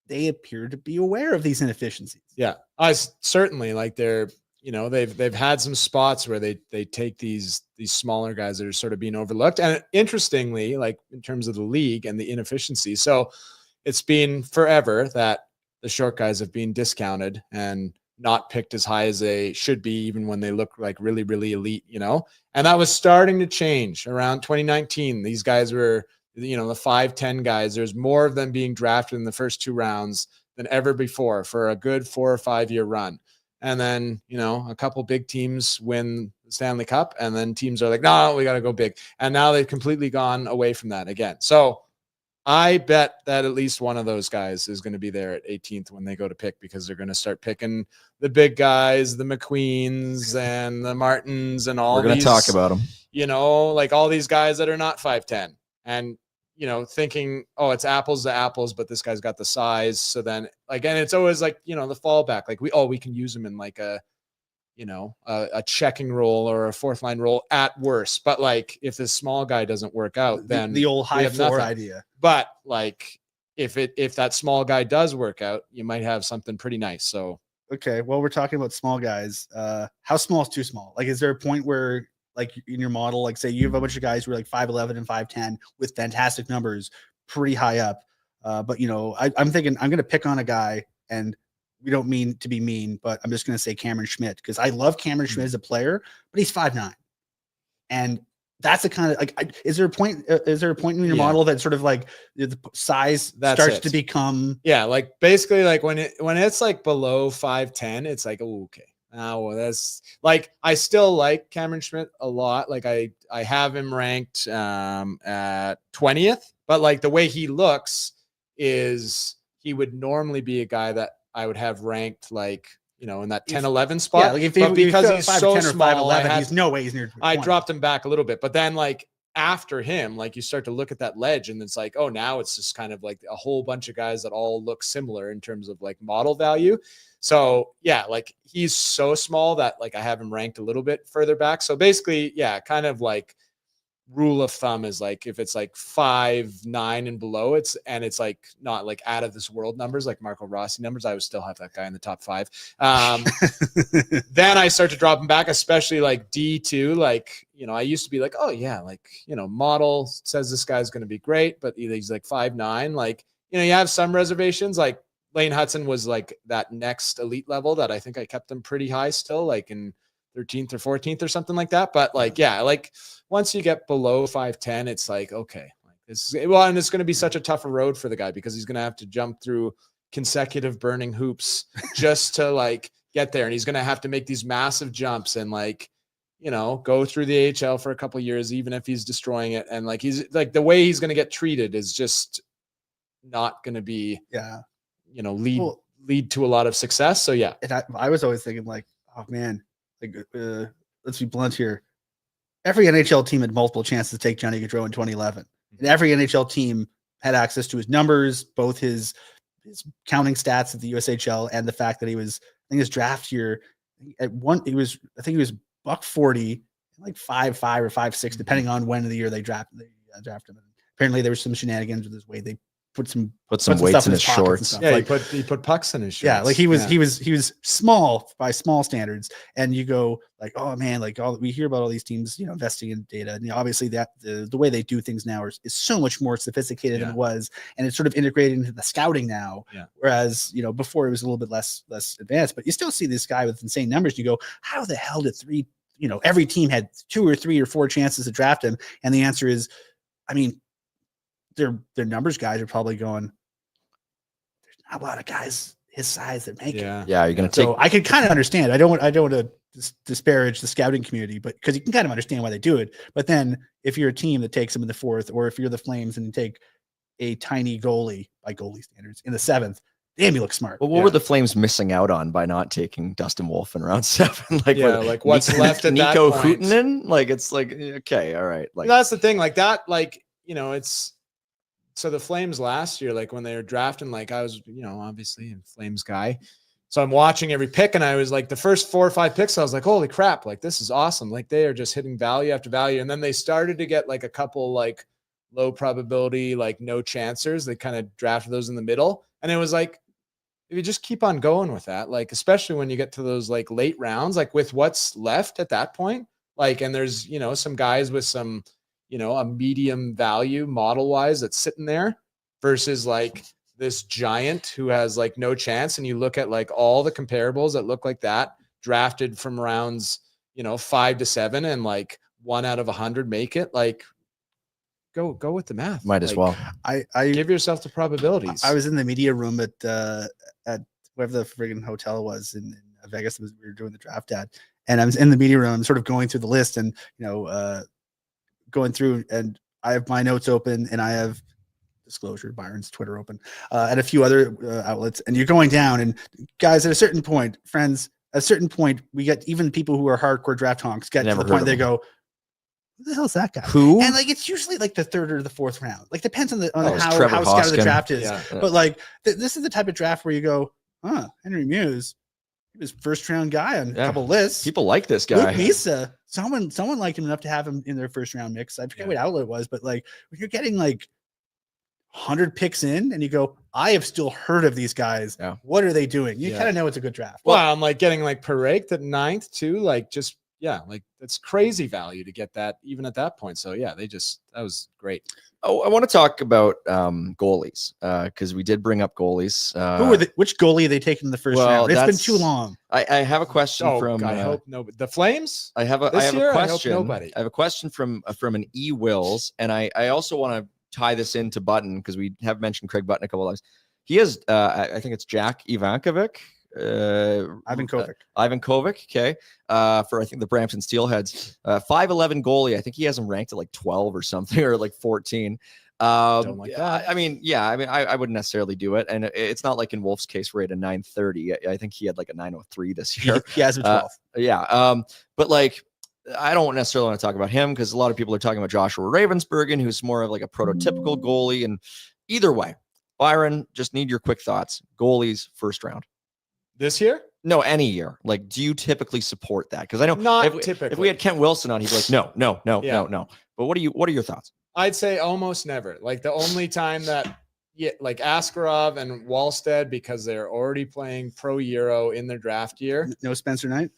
Speaker 2: they appear to be aware of these inefficiencies.
Speaker 3: Yeah, I certainly, like they're, you know, they've had some spots where they take these smaller guys that are sort of being overlooked. And interestingly, like in terms of the league and the inefficiencies, so it's been forever that the short guys have been discounted and not picked as high as they should be, even when they look like really, really elite, you know, and that was starting to change around 2019. These guys were, you know, the 5'10" guys, there's more of them being drafted in the first 2 rounds than ever before for a good 4 or 5 year run. And then, you know, a couple big teams win the Stanley Cup, and then teams are like, no, we got to go big. And now they've completely gone away from that again. So I bet that at least one of those guys is going to be there at 18th when they go to pick, because they're going to start picking the big guys, the McQueens and the Martins and all.
Speaker 1: We're going to talk about them,
Speaker 3: you know, like all these guys that are not 5'10", and, you know, thinking, oh, it's apples to apples, but this guy's got the size. So then, like, and it's always like, you know, the fallback, like we can use him in like a, you know, a checking role or a fourth line role at worst. But like, if this small guy doesn't work out, then
Speaker 2: the old high floor idea.
Speaker 3: But like, if that small guy does work out, you might have something pretty nice. So,
Speaker 2: okay. Well, we're talking about small guys. How small is too small? Like, is there a point where, like in your model, like say you have a bunch of guys who are like 5'11" and 5'10" with fantastic numbers, pretty high up. But you know, I'm thinking I'm going to pick on a guy, and we don't mean to be mean, but I'm just going to say Cameron Schmidt, because I love Cameron Schmidt as a player, but he's 5'9", and that's the kind of like. Is there a point in your model that sort of like the size starts to become?
Speaker 3: Yeah, like basically like when it's like below 5'10", it's like, oh, okay. Well, that's like, I still like Cameron Schmidt a lot. Like I have him ranked at 20th, but like the way he looks is he would normally be a guy that I would have ranked like, you know, in that 10-11 spot. Yeah, like but because he's so small,
Speaker 2: he's no way he's near 20.
Speaker 3: I dropped him back a little bit, but then like after him, like you start to look at that ledge, and it's like, oh, now it's just kind of like a whole bunch of guys that all look similar in terms of like model value. So yeah, like he's so small that like I have him ranked a little bit further back. So basically, yeah, kind of like rule of thumb is like if it's like 5'9" and below, it's like not like out of this world numbers like Marco Rossi numbers. I would still have that guy in the top 5. Then I start to drop him back, especially like D2. Like, you know, I used to be like, oh yeah, like, you know, model says this guy's going to be great, but he's like 5'9". Like, you know, you have some reservations. Like Lane Hudson was like that next elite level that I think I kept him pretty high still, like in 13th or 14th or something like that. But like, yeah, like once you get below 5'10", it's like, okay, like this is, well, and it's going to be such a tougher road for the guy because he's going to have to jump through consecutive burning hoops just to like get there. And he's going to have to make these massive jumps and like, you know, go through the AHL for a couple of years, even if he's destroying it. And like, he's like, the way he's going to get treated is just not going to be, you know, lead to a lot of success. So yeah.
Speaker 2: And I was always thinking like, oh man, like, let's be blunt here. Every NHL team had multiple chances to take Johnny Gaudreau in 2011. And every NHL team had access to his numbers, both his counting stats at the USHL and the fact that he was, I think his draft year at one, I think he was $140, like 5'5" or 5'6", depending on when of the year they drafted him. Apparently there was some shenanigans with his weight. They put some
Speaker 1: weights
Speaker 2: stuff
Speaker 1: in his
Speaker 2: pockets and
Speaker 1: shorts.
Speaker 2: stuff.
Speaker 3: Yeah,
Speaker 2: Like,
Speaker 3: he put pucks in his shorts.
Speaker 2: yeah, like he was small by small standards, and you go like, oh man, like we hear about all these teams, investing in data, and obviously that the way they do things now is so much more sophisticated than it was, and it's sort of integrated into the scouting now.
Speaker 3: Yeah.
Speaker 2: Whereas before it was a little bit less advanced, but you still see this guy with insane numbers. And you go, how the hell did every team had 2 or 3 or 4 chances to draft him, and the answer is, I mean, their numbers guys are probably going, a lot of guys his size that make it.
Speaker 1: Yeah, you're gonna take.
Speaker 2: So I can kind of understand. I don't want to disparage the scouting community, but because you can kind of understand why they do it. But then if you're a team that takes him in the 4th, or if you're the Flames and you take a tiny goalie by goalie standards in the 7th, damn, you look smart.
Speaker 1: Well, what were the Flames missing out on by not taking Dustin Wolf in round 7? Like
Speaker 3: what's left at that
Speaker 1: Nico
Speaker 3: point?
Speaker 1: Huttunen? Like it's like, okay, all right. Like
Speaker 3: that's the thing. Like that. Like it's. So the Flames last year, like when they were drafting, like I was, obviously a Flames guy. So I'm watching every pick, and I was like, the first 4 or 5 picks, I was like, holy crap, like this is awesome. Like they are just hitting value after value. And then they started to get like a couple like low probability, like no chancers. They kind of drafted those in the middle. And it was like, if you just keep on going with that, like, especially when you get to those like late rounds, like with what's left at that point, like, and there's, some guys with some, a medium value model wise that's sitting there versus like this giant who has like no chance. And you look at like all the comparables that look like that drafted from rounds, 5 to 7, and like 1 out of 100 make it. Like go with the math.
Speaker 1: Might as well.
Speaker 2: I
Speaker 3: give yourself the probabilities.
Speaker 2: I was in the media room at wherever the friggin' hotel was in Vegas. We were doing the draft ad, and I was in the media room, sort of going through the list, and going through, and I have my notes open, and I have disclosure, Byron's Twitter open, and a few other outlets, and you're going down, and guys, at a certain point, friends, at a certain point, we get even people who are hardcore draft honks get to the point they go, who the hell's that guy?
Speaker 1: Who?
Speaker 2: And like it's usually like the 3rd or the 4th round. Like depends on how
Speaker 1: Trevor
Speaker 2: scouted the
Speaker 1: Hoskin.
Speaker 2: draft is.
Speaker 3: Yeah.
Speaker 2: But like this is the type of draft where you go, Henry Muse, he was 1st round guy on a couple lists.
Speaker 1: People like this guy.
Speaker 2: Luke Misa, someone liked him enough to have him in their 1st round mix. I forget what outlet it was, but like when you're getting like 100 picks in and you go, I have still heard of these guys.
Speaker 1: Yeah.
Speaker 2: What are they doing? You kind of know it's a good draft.
Speaker 3: Well, I'm like getting like Parekh at 9th too. Like just, like that's crazy value to get that even at that point. So yeah, that was great.
Speaker 1: Oh, I want to talk about goalies because we did bring up goalies.
Speaker 2: Which goalie are they taking in the 1st round? It's been too long.
Speaker 1: I have a question from.
Speaker 3: I hope nobody. The Flames.
Speaker 1: I have a question.
Speaker 3: I hope nobody.
Speaker 1: I have a question from an E Wills, and I also want to tie this into Button because we have mentioned Craig Button a couple of times. He has, I think it's Jack Ivankovic.
Speaker 2: Ivan
Speaker 1: Kovic, okay. For I think the Brampton Steelheads, 5'11" goalie. I think he has him ranked at like 12 or something, or like 14.
Speaker 3: Don't like that.
Speaker 1: I mean, I wouldn't necessarily do it, and it's not like in Wolf's case where he had a 930. I think he had like a 903 this year.
Speaker 2: He has a 12.
Speaker 1: But like, I don't necessarily want to talk about him because a lot of people are talking about Joshua Ravensbergen, who's more of like a prototypical goalie. And either way, Byron, just need your quick thoughts. Goalies 1st round.
Speaker 3: This year?
Speaker 1: No, any year. Like, do you typically support that? Because I know
Speaker 3: typically.
Speaker 1: If we had Kent Wilson on, he'd be like, no. But what are your thoughts?
Speaker 3: I'd say almost never. Like the only time that, like Askarov and Wallstead, because they're already playing pro Euro in their draft year.
Speaker 2: No Spencer Knight.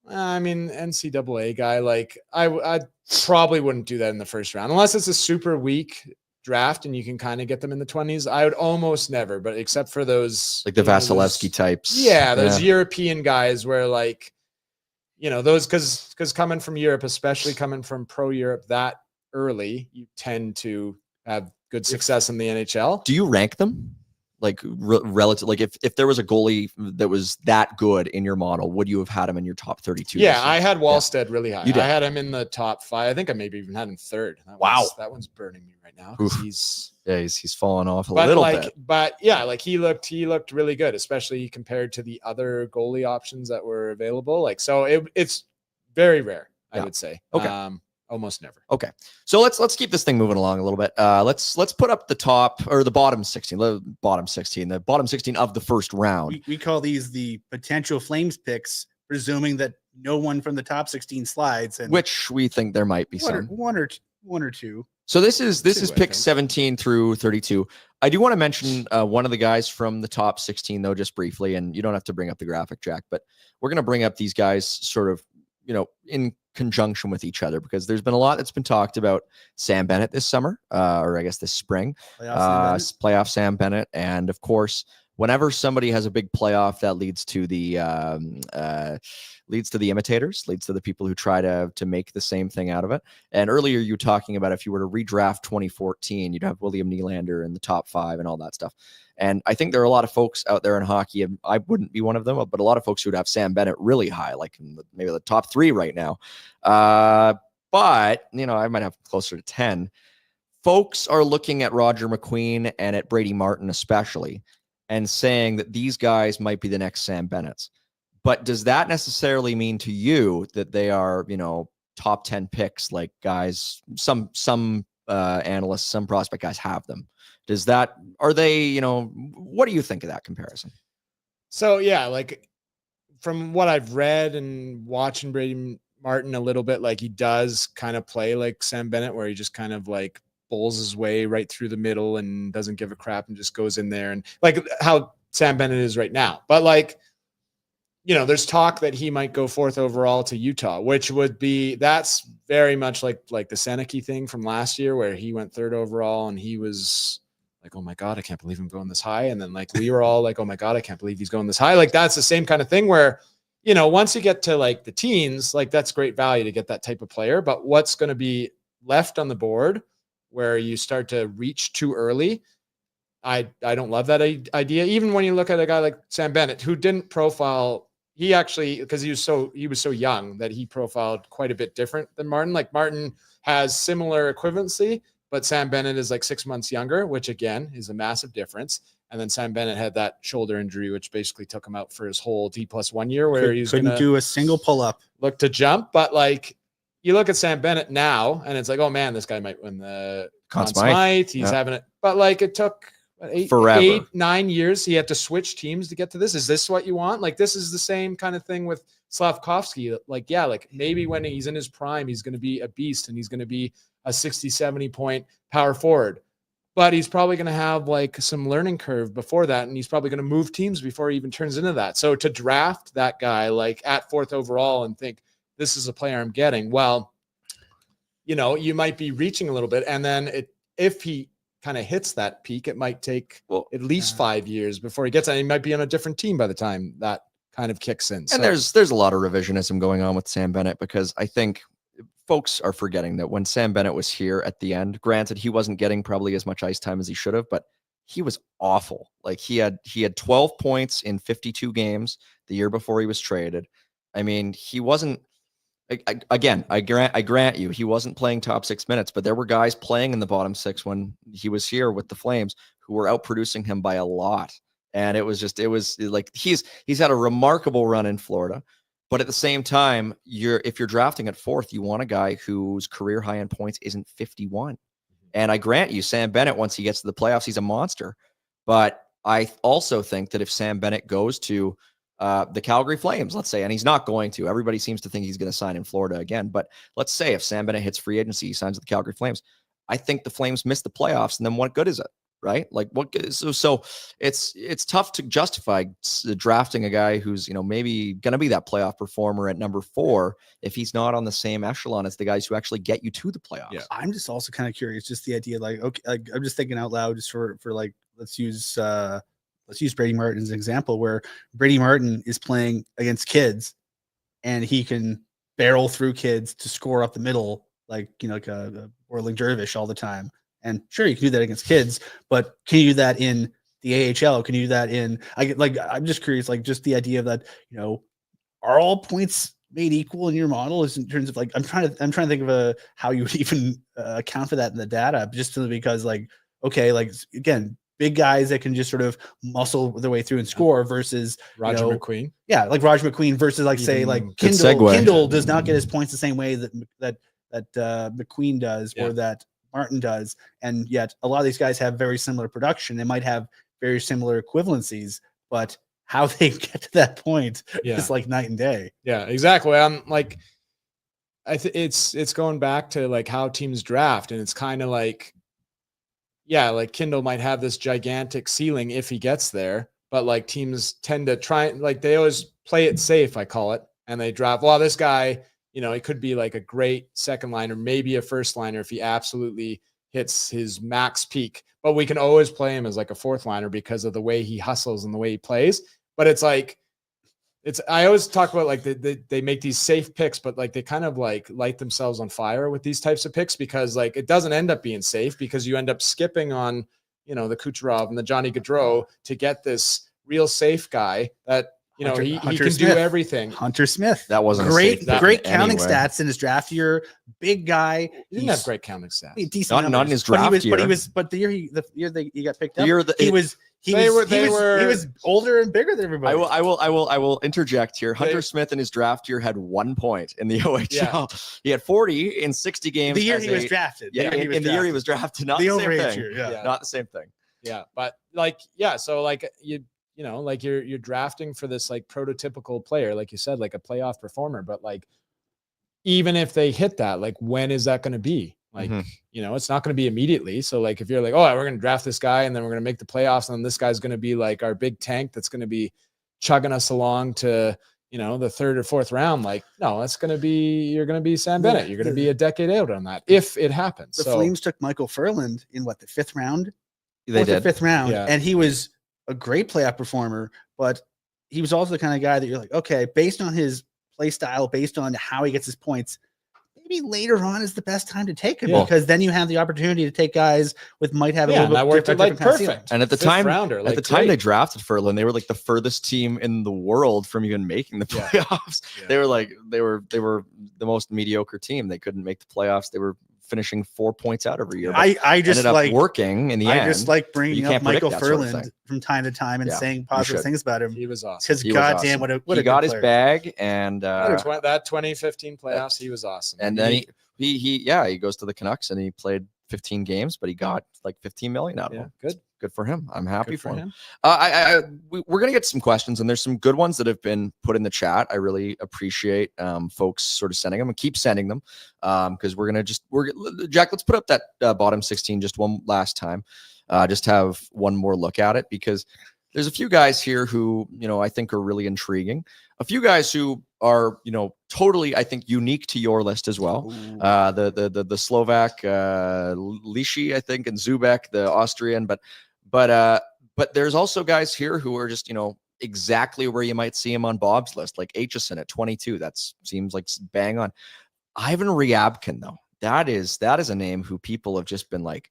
Speaker 3: I mean, NCAA guy. Like I probably wouldn't do that in the 1st round unless it's a super weak draft and you can kind of get them in the 20s. I would almost never, but except for those
Speaker 1: like the Vasilevsky types.
Speaker 3: Yeah, those European guys where like, those because coming from Europe, especially coming from pro Europe that early, you tend to have good success in the NHL.
Speaker 1: Do you rank them? Like relative, like if there was a goalie that was that good in your model, would you have had him in your top 32?
Speaker 3: Yeah, I had Wallstead really high.
Speaker 1: You did.
Speaker 3: I had him in the top 5. I think I maybe even had him 3rd. That one's burning me right now.
Speaker 1: He's fallen off a little bit.
Speaker 3: But yeah, like he looked really good, especially compared to the other goalie options that were available. Like so, it's very rare, I would say.
Speaker 1: Okay.
Speaker 3: Almost never.
Speaker 1: Okay. So let's keep this thing moving along a little bit. Let's put up the top or the bottom 16 of the 1st round.
Speaker 2: We call these the potential Flames picks, presuming that no one from the top 16 slides, and
Speaker 1: which we think there might be
Speaker 2: one or two.
Speaker 1: So this is
Speaker 3: Two, I
Speaker 1: pick
Speaker 3: think.
Speaker 1: 17 through 32. I do want to mention one of the guys from the top 16 though, just briefly, and you don't have to bring up the graphic, Jack, but we're going to bring up these guys sort of, in conjunction with each other, because there's been a lot that's been talked about Sam Bennett this summer, or I guess this spring, playoff Sam Bennett. And of course, whenever somebody has a big playoff, that leads to the imitators, leads to the people who try to make the same thing out of it. And earlier you were talking about if you were to redraft 2014, you'd have William Nylander in the top 5 and all that stuff. And I think there are a lot of folks out there in hockey, and I wouldn't be one of them, but a lot of folks who would have Sam Bennett really high, like in maybe the top 3 right now. But, I might have closer to 10. Folks are looking at Roger McQueen and at Brady Martin especially, and saying that these guys might be the next Sam Bennetts. But does that necessarily mean to you that they are, top 10 picks, like guys, some analysts, some prospect guys have them? Are they, what do you think of that comparison?
Speaker 3: So yeah, like from what I've read and watching Brady Martin a little bit, like he does kind of play like Sam Bennett, where he just kind of like bowls his way right through the middle and doesn't give a crap and just goes in there, and like how Sam Bennett is right now. But like, there's talk that he might go 4th overall to Utah, which that's very much like the Seneke thing from last year, where he went 3rd overall and he was like, oh my God, I can't believe I'm going this high. And then like, we were all like, oh my God, I can't believe he's going this high. Like that's the same kind of thing where, once you get to like the teens, like that's great value to get that type of player. But what's going to be left on the board where you start to reach too early, I don't love that idea. Even when you look at a guy like Sam Bennett, who didn't profile, he actually, because he was so young that he profiled quite a bit different than Martin. Like Martin has similar equivalency, but Sam Bennett is like 6 months younger, which again is a massive difference. And then Sam Bennett had that shoulder injury, which basically took him out for his whole D+1 year, where he
Speaker 2: couldn't do a single pull up,
Speaker 3: look to jump. But like, you look at Sam Bennett now, and it's like, oh man, this guy might win the Conn Smythe. He's having it, but like it took 8-9 years. He had to switch teams to get to this. Is this what you want? Like, this is the same kind of thing with Slavkovsky. Like, yeah, like maybe when he's in his prime, he's going to be a beast and he's going to be a 60-70 point power forward, but he's probably going to have like some learning curve before that. And he's probably going to move teams before he even turns into that. So to draft that guy like at 4th overall and think this is a player I'm getting, well, you might be reaching a little bit. And then if he kind of hits that peak, it might take at least 5 years before he gets it. He might be on a different team by the time that kind of kicks in.
Speaker 1: And there's a lot of revisionism going on with Sam Bennett, because I think folks are forgetting that when Sam Bennett was here at the end, granted, he wasn't getting probably as much ice time as he should have, but he was awful. Like he had 12 points in 52 games the year before he was traded. I mean, he wasn't, I grant you, he wasn't playing top 6 minutes, but there were guys playing in the bottom 6 when he was here with the Flames who were outproducing him by a lot. And it was like, he's had a remarkable run in Florida, but at the same time, if you're drafting at 4th, you want a guy whose career high in points isn't 51. And I grant you, Sam Bennett, once he gets to the playoffs, he's a monster. But I also think that if Sam Bennett goes to the Calgary Flames, let's say, and he's not going to, everybody seems to think he's going to sign in Florida again. But let's say if Sam Bennett hits free agency, he signs with the Calgary Flames. I think the Flames miss the playoffs, and then what good is it? Right? Like what? So it's tough to justify drafting a guy who's, maybe going to be that playoff performer at number 4 if he's not on the same echelon as the guys who actually get you to the playoffs.
Speaker 2: Yeah. I'm just also kind of curious, just the idea, like, okay, like, I'm just thinking out loud, just for like, let's use Brady Martin as an example, where Brady Martin is playing against kids and he can barrel through kids to score up the middle, like, like a Orling Dervish all the time. And sure, you can do that against kids, but can you do that in the AHL? Can you do that I'm just curious, like, just the idea of that, are all points made equal in your model, is in terms of like, I'm trying to think of how you would even account for that in the data, just simply because, like, okay, like, again, big guys that can just sort of muscle their way through and score versus
Speaker 3: Roger McQueen.
Speaker 2: Yeah, like Roger McQueen versus, like, say, like Kindle does not get his points the same way that McQueen does, or that Martin does, and yet a lot of these guys have very similar production. They might have very similar equivalencies, but how they get to that point is like night and day.
Speaker 3: Yeah, exactly. Like, it's going back to like how teams draft, and it's kind of like, yeah, like Kindle might have this gigantic ceiling if he gets there, but like teams tend to try, like they always play it safe, I call it, and they draft, well, this guy, you know, it could be like a great second liner, maybe a first liner if he absolutely hits his max peak, but we can always play him as like a fourth liner because of the way he hustles and the way he plays. But it's like, I always talk about like they make these safe picks, but like they kind of like light themselves on fire with these types of picks, because like it doesn't end up being safe, because you end up skipping on, you know, the Kucherov and the Johnny Gaudreau to get this real safe guy that, you know, he can do everything.
Speaker 2: Hunter Smith.
Speaker 1: That wasn't
Speaker 2: great counting stats in his draft year. Big guy.
Speaker 3: He didn't have great counting stats.
Speaker 2: Decent
Speaker 1: not in his draft year.
Speaker 2: But the year he got picked up, he was older and bigger than everybody.
Speaker 1: I will interject here. Hunter Smith in his draft year had 1 point in the OHL. Yeah. He had 40 in 60 games.
Speaker 2: The year he was drafted.
Speaker 1: Yeah, in the year he was drafted. Not the same thing.
Speaker 2: Year,
Speaker 1: not the same thing.
Speaker 3: Yeah, but like, yeah, so like you know, like you're drafting for this like prototypical player, like you said, like a playoff performer, but like, even if they hit that, like, when is that going to be? Like, you know, it's not going to be immediately. So like, if you're like, oh, we're going to draft this guy and then we're going to make the playoffs, and then this guy's going to be like our big tank that's going to be chugging us along to, you know, the third or fourth round. Like, no, that's going to be, you're going to be Sam Bennett. You're going to be a decade out on that if it happens.
Speaker 2: The Flames took Michael Furland in what, the fifth round?
Speaker 1: They did.
Speaker 2: The fifth round. Yeah. And he was a great playoff performer, but he was also the kind of guy that you're like, okay, based on his play style, based on how he gets his points, maybe later on is the best time to take him, because then you have the opportunity to take guys with might have a little bit different
Speaker 3: perfect.
Speaker 1: And at the time, time they drafted Furlan, they were like the furthest team in the world from even making the playoffs. Yeah. They were like they were the most mediocre team. They couldn't make the playoffs. They were finishing 4 points out every year.
Speaker 2: I just
Speaker 1: ended
Speaker 2: like
Speaker 1: up working in the end.
Speaker 2: I just like bringing up Michael Furland from time to time and saying positive things about him.
Speaker 3: He was awesome.
Speaker 2: Because goddamn,
Speaker 1: awesome.
Speaker 2: What
Speaker 1: he
Speaker 2: a
Speaker 1: got
Speaker 2: his
Speaker 1: player. Bag, and
Speaker 3: that 2015 playoffs, he was awesome.
Speaker 1: And then he goes to the Canucks and he played 15 games, but he got like 15 million out of them. Good for him. I'm happy for him. We're gonna get some questions, and there's some good ones that have been put in the chat. I really appreciate folks sort of sending them, and keep sending them, because we're Jack. Let's put up that bottom 16 just one last time, just have one more look at it, because there's a few guys here who, you know, I think are really intriguing. A few guys who are, you know, totally, I think, unique to your list as well. The Slovak, Lishi, I think, and Zubek, the Austrian, but there's also guys here who are just, you know, exactly where you might see him on Bob's list, like Aitchison at 22. That seems like bang on. Ivan Ryabkin, though, that is a name who people have just been like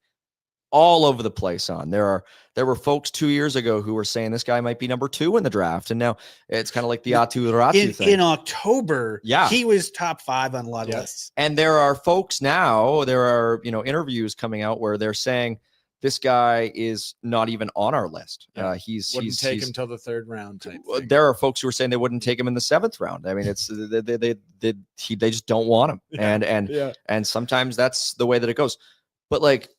Speaker 1: all over the place on. There were folks 2 years ago who were saying this guy might be number 2 in the draft, and now it's kind of like the Atu Ratu thing.
Speaker 2: In October, he was top 5 on a lot of lists.
Speaker 1: And there are folks now, there are, you know, interviews coming out where they're saying this guy is not even on our list. He's
Speaker 3: take him till the 3rd round type thing.
Speaker 1: There are folks who are saying they wouldn't take him in the 7th round. I mean, it's they just don't want him, and sometimes that's the way that it goes. But like,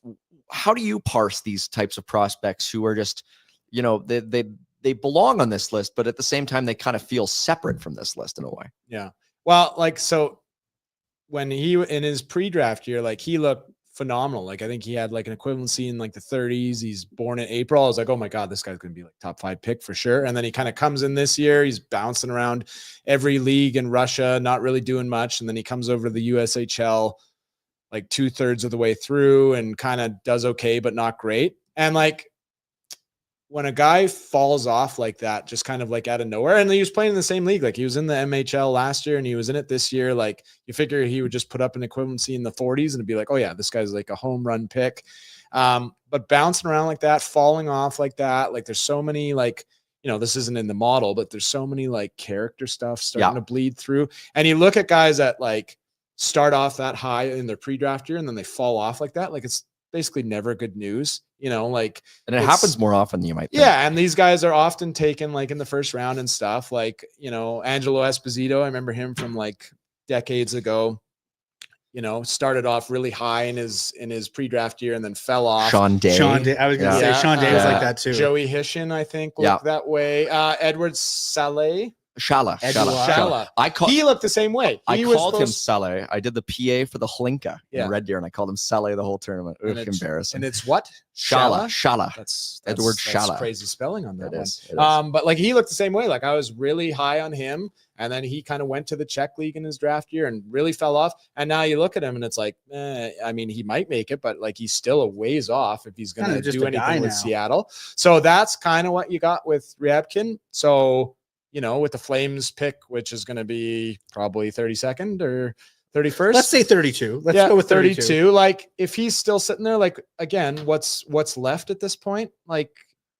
Speaker 1: how do you parse these types of prospects who are just, you know, they belong on this list, but at the same time they kind of feel separate from this list in a way?
Speaker 3: Yeah. Well, like, so when he in his pre-draft year, like, he looked phenomenal. Like, I think he had like an equivalency in like the 30s. He's born in April. I was like, oh my God, this guy's going to be like top 5 pick for sure. And then he kind of comes in this year. He's bouncing around every league in Russia, not really doing much. And then he comes over to the USHL like 2/3 of the way through and kind of does okay, but not great. And like, when a guy falls off like that, just kind of like out of nowhere, and he was playing in the same league, like he was in the MHL last year and he was in it this year, like you figure he would just put up an equivalency in the 40s and it'd be like, oh yeah, this guy's like a home run pick. But bouncing around like that, falling off like that, like there's so many, like, you know, this isn't in the model, but there's so many like character stuff starting to bleed through. And you look at guys that like start off that high in their pre-draft year and then they fall off like that, like it's basically never good news, you know, like,
Speaker 1: and it happens more often than you might think.
Speaker 3: Yeah. And these guys are often taken like in the 1st round and stuff, like, you know, Angelo Esposito, I remember him from like decades ago, you know, started off really high in his pre-draft year and then fell off.
Speaker 1: Sean Day.
Speaker 2: I was gonna say Sean Day was like that too.
Speaker 3: Joey Hishin, I think, looked that way. Edward Saleh,
Speaker 1: Shala.
Speaker 3: He looked the same way.
Speaker 1: I called him Saleh. I did the PA for the Hlinka in Red Deer, and I called him Saleh the whole tournament. Embarrassing.
Speaker 3: And it's what?
Speaker 1: Shala.
Speaker 3: That's
Speaker 1: Edward Shala.
Speaker 3: That's crazy spelling on that one.
Speaker 1: It is.
Speaker 3: But like he looked the same way. Like I was really high on him, and then he kind of went to the Czech league in his draft year and really fell off. And now you look at him, and it's like, I mean, he might make it, but like he's still a ways off if he's going to do anything with Seattle. So that's kind of what you got with Ryabkin. So, you know, with the Flames pick, which is going to be probably 32nd or 31st.
Speaker 2: Let's say 32. Let's go with 32.
Speaker 3: Like if he's still sitting there, like again, what's left at this point? Like,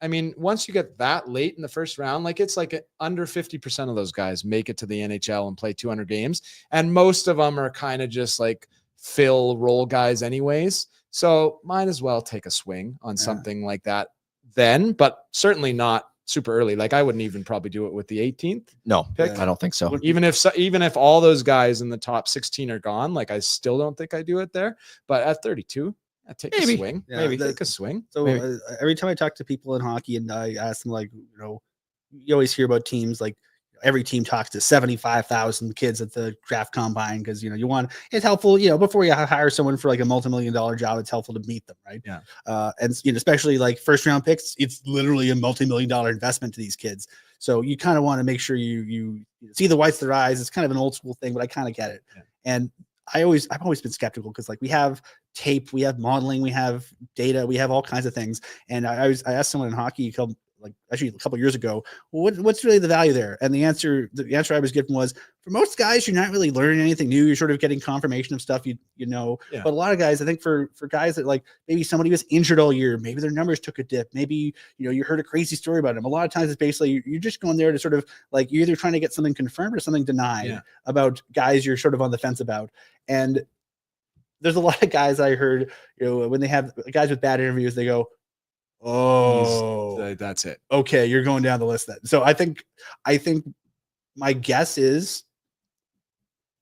Speaker 3: I mean, once you get that late in the first round, like it's like under 50% of those guys make it to the NHL and play 200 games. And most of them are kind of just like fill role guys anyways. So might as well take a swing on something like that then, but certainly not super early. Like I wouldn't even probably do it with the 18th.
Speaker 1: No,
Speaker 3: pick.
Speaker 1: I don't think so.
Speaker 3: Even if all those guys in the top 16 are gone, like I still don't think I do it there. But at 32, I take a swing. Maybe take a swing.
Speaker 2: So every time I talk to people in hockey and I ask them, like, you know, you always hear about teams like every team talks to 75,000 kids at the draft combine because, you know, it's helpful, you know, before you hire someone for like a multi-million-dollar job, it's helpful to meet them, right?
Speaker 3: Yeah.
Speaker 2: And, you know, especially like first round picks, it's literally a multi-million-dollar investment to these kids. So you kind of want to make sure you see the whites of their eyes. It's kind of an old school thing, but I kind of get it. Yeah. And I've always been skeptical because like we have tape, we have modeling, we have data, we have all kinds of things. And I asked someone in hockey a couple of years ago, well, what's really the value there? And the answer I was given was, for most guys, you're not really learning anything new. You're sort of getting confirmation of stuff you know. Yeah. But a lot of guys, I think for guys that like maybe somebody was injured all year, maybe their numbers took a dip, maybe you heard a crazy story about them. A lot of times it's basically you're just going there to sort of like you're either trying to get something confirmed or something denied about guys you're sort of on the fence about. And there's a lot of guys I heard, when they have guys with bad interviews, they go, oh,
Speaker 3: that's it.
Speaker 2: Okay, you're going down the list then. So I think my guess is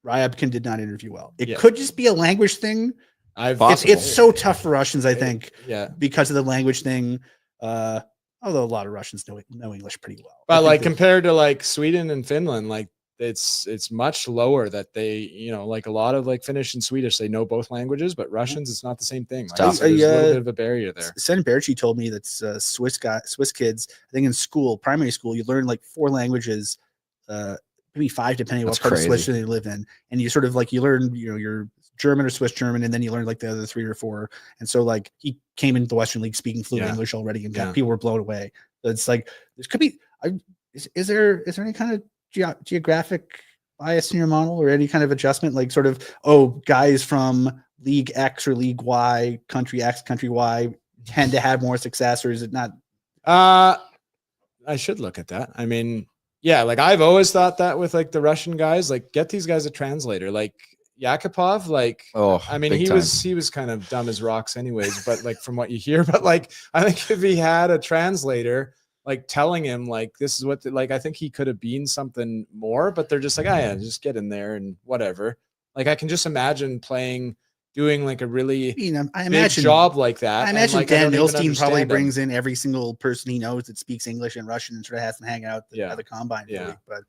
Speaker 2: Ryabkin did not interview well. It could just be a language thing. It's so tough for Russians, I think, because of the language thing. Although a lot of Russians know English pretty well.
Speaker 3: But like compared to like Sweden and Finland, like it's much lower that they, like a lot of like Finnish and Swedish, they know both languages, but Russians, it's not the same thing. Right? So there's a little bit of a barrier there.
Speaker 2: Sen Berchi told me that Swiss kids, I think in primary school, you learn like 4 languages, maybe 5, depending on what part of Swiss they live in. And you sort of like, you learn, your German or Swiss German, and then you learn like the other 3 or 4. And so like he came into the Western League speaking fluent English already, and people were blown away. So it's like, this could be, is there any kind of geographic bias in your model or any kind of adjustment, like sort of, guys from League X or League Y, country X, country Y tend to have more success, or is it not?
Speaker 3: I should look at that. I mean, like I've always thought that with like the Russian guys, like get these guys a translator, like Yakupov, like, I mean, he was kind of dumb as rocks anyways, but like from what you hear, but like, I think if he had a translator, like telling him like this is what I think he could have been something more, but they're just like, just get in there and whatever. Like I can just imagine doing like a really big job like that.
Speaker 2: I imagine Dan Milstein probably brings in every single person he knows that speaks English and Russian and sort of has them hang out at the combine. But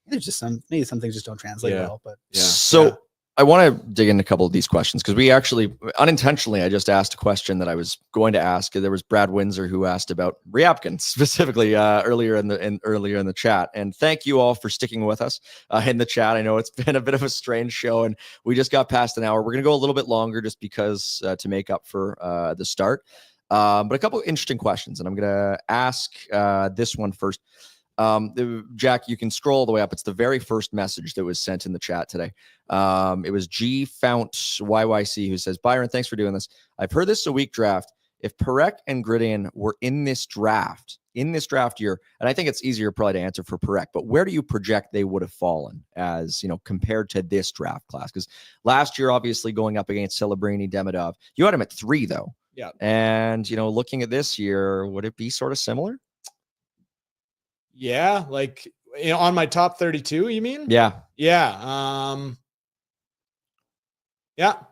Speaker 2: there's just some things just don't translate well. But
Speaker 1: so I want to dig into a couple of these questions because we actually unintentionally, I just asked a question that I was going to ask. There was Brad Windsor who asked about Ryabkin specifically earlier in the chat. And thank you all for sticking with us in the chat. I know it's been a bit of a strange show and we just got past an hour. We're going to go a little bit longer just because to make up for the start. But a couple of interesting questions, and I'm going to ask this one first. Jack, you can scroll all the way up. It's the very first message that was sent in the chat today. It was G Fount YYC who says, Byron, thanks for doing this. I've heard this is a weak draft. If Parekh and Gridin were in this draft year, and I think it's easier probably to answer for Parekh, but where do you project they would have fallen as, compared to this draft class? Because last year, obviously going up against Celebrini, Demidov, you had him at 3 though.
Speaker 3: Yeah.
Speaker 1: And, looking at this year, would it be sort of similar?
Speaker 3: Yeah, like on my top 32, you mean?
Speaker 1: Yeah.
Speaker 3: Yeah.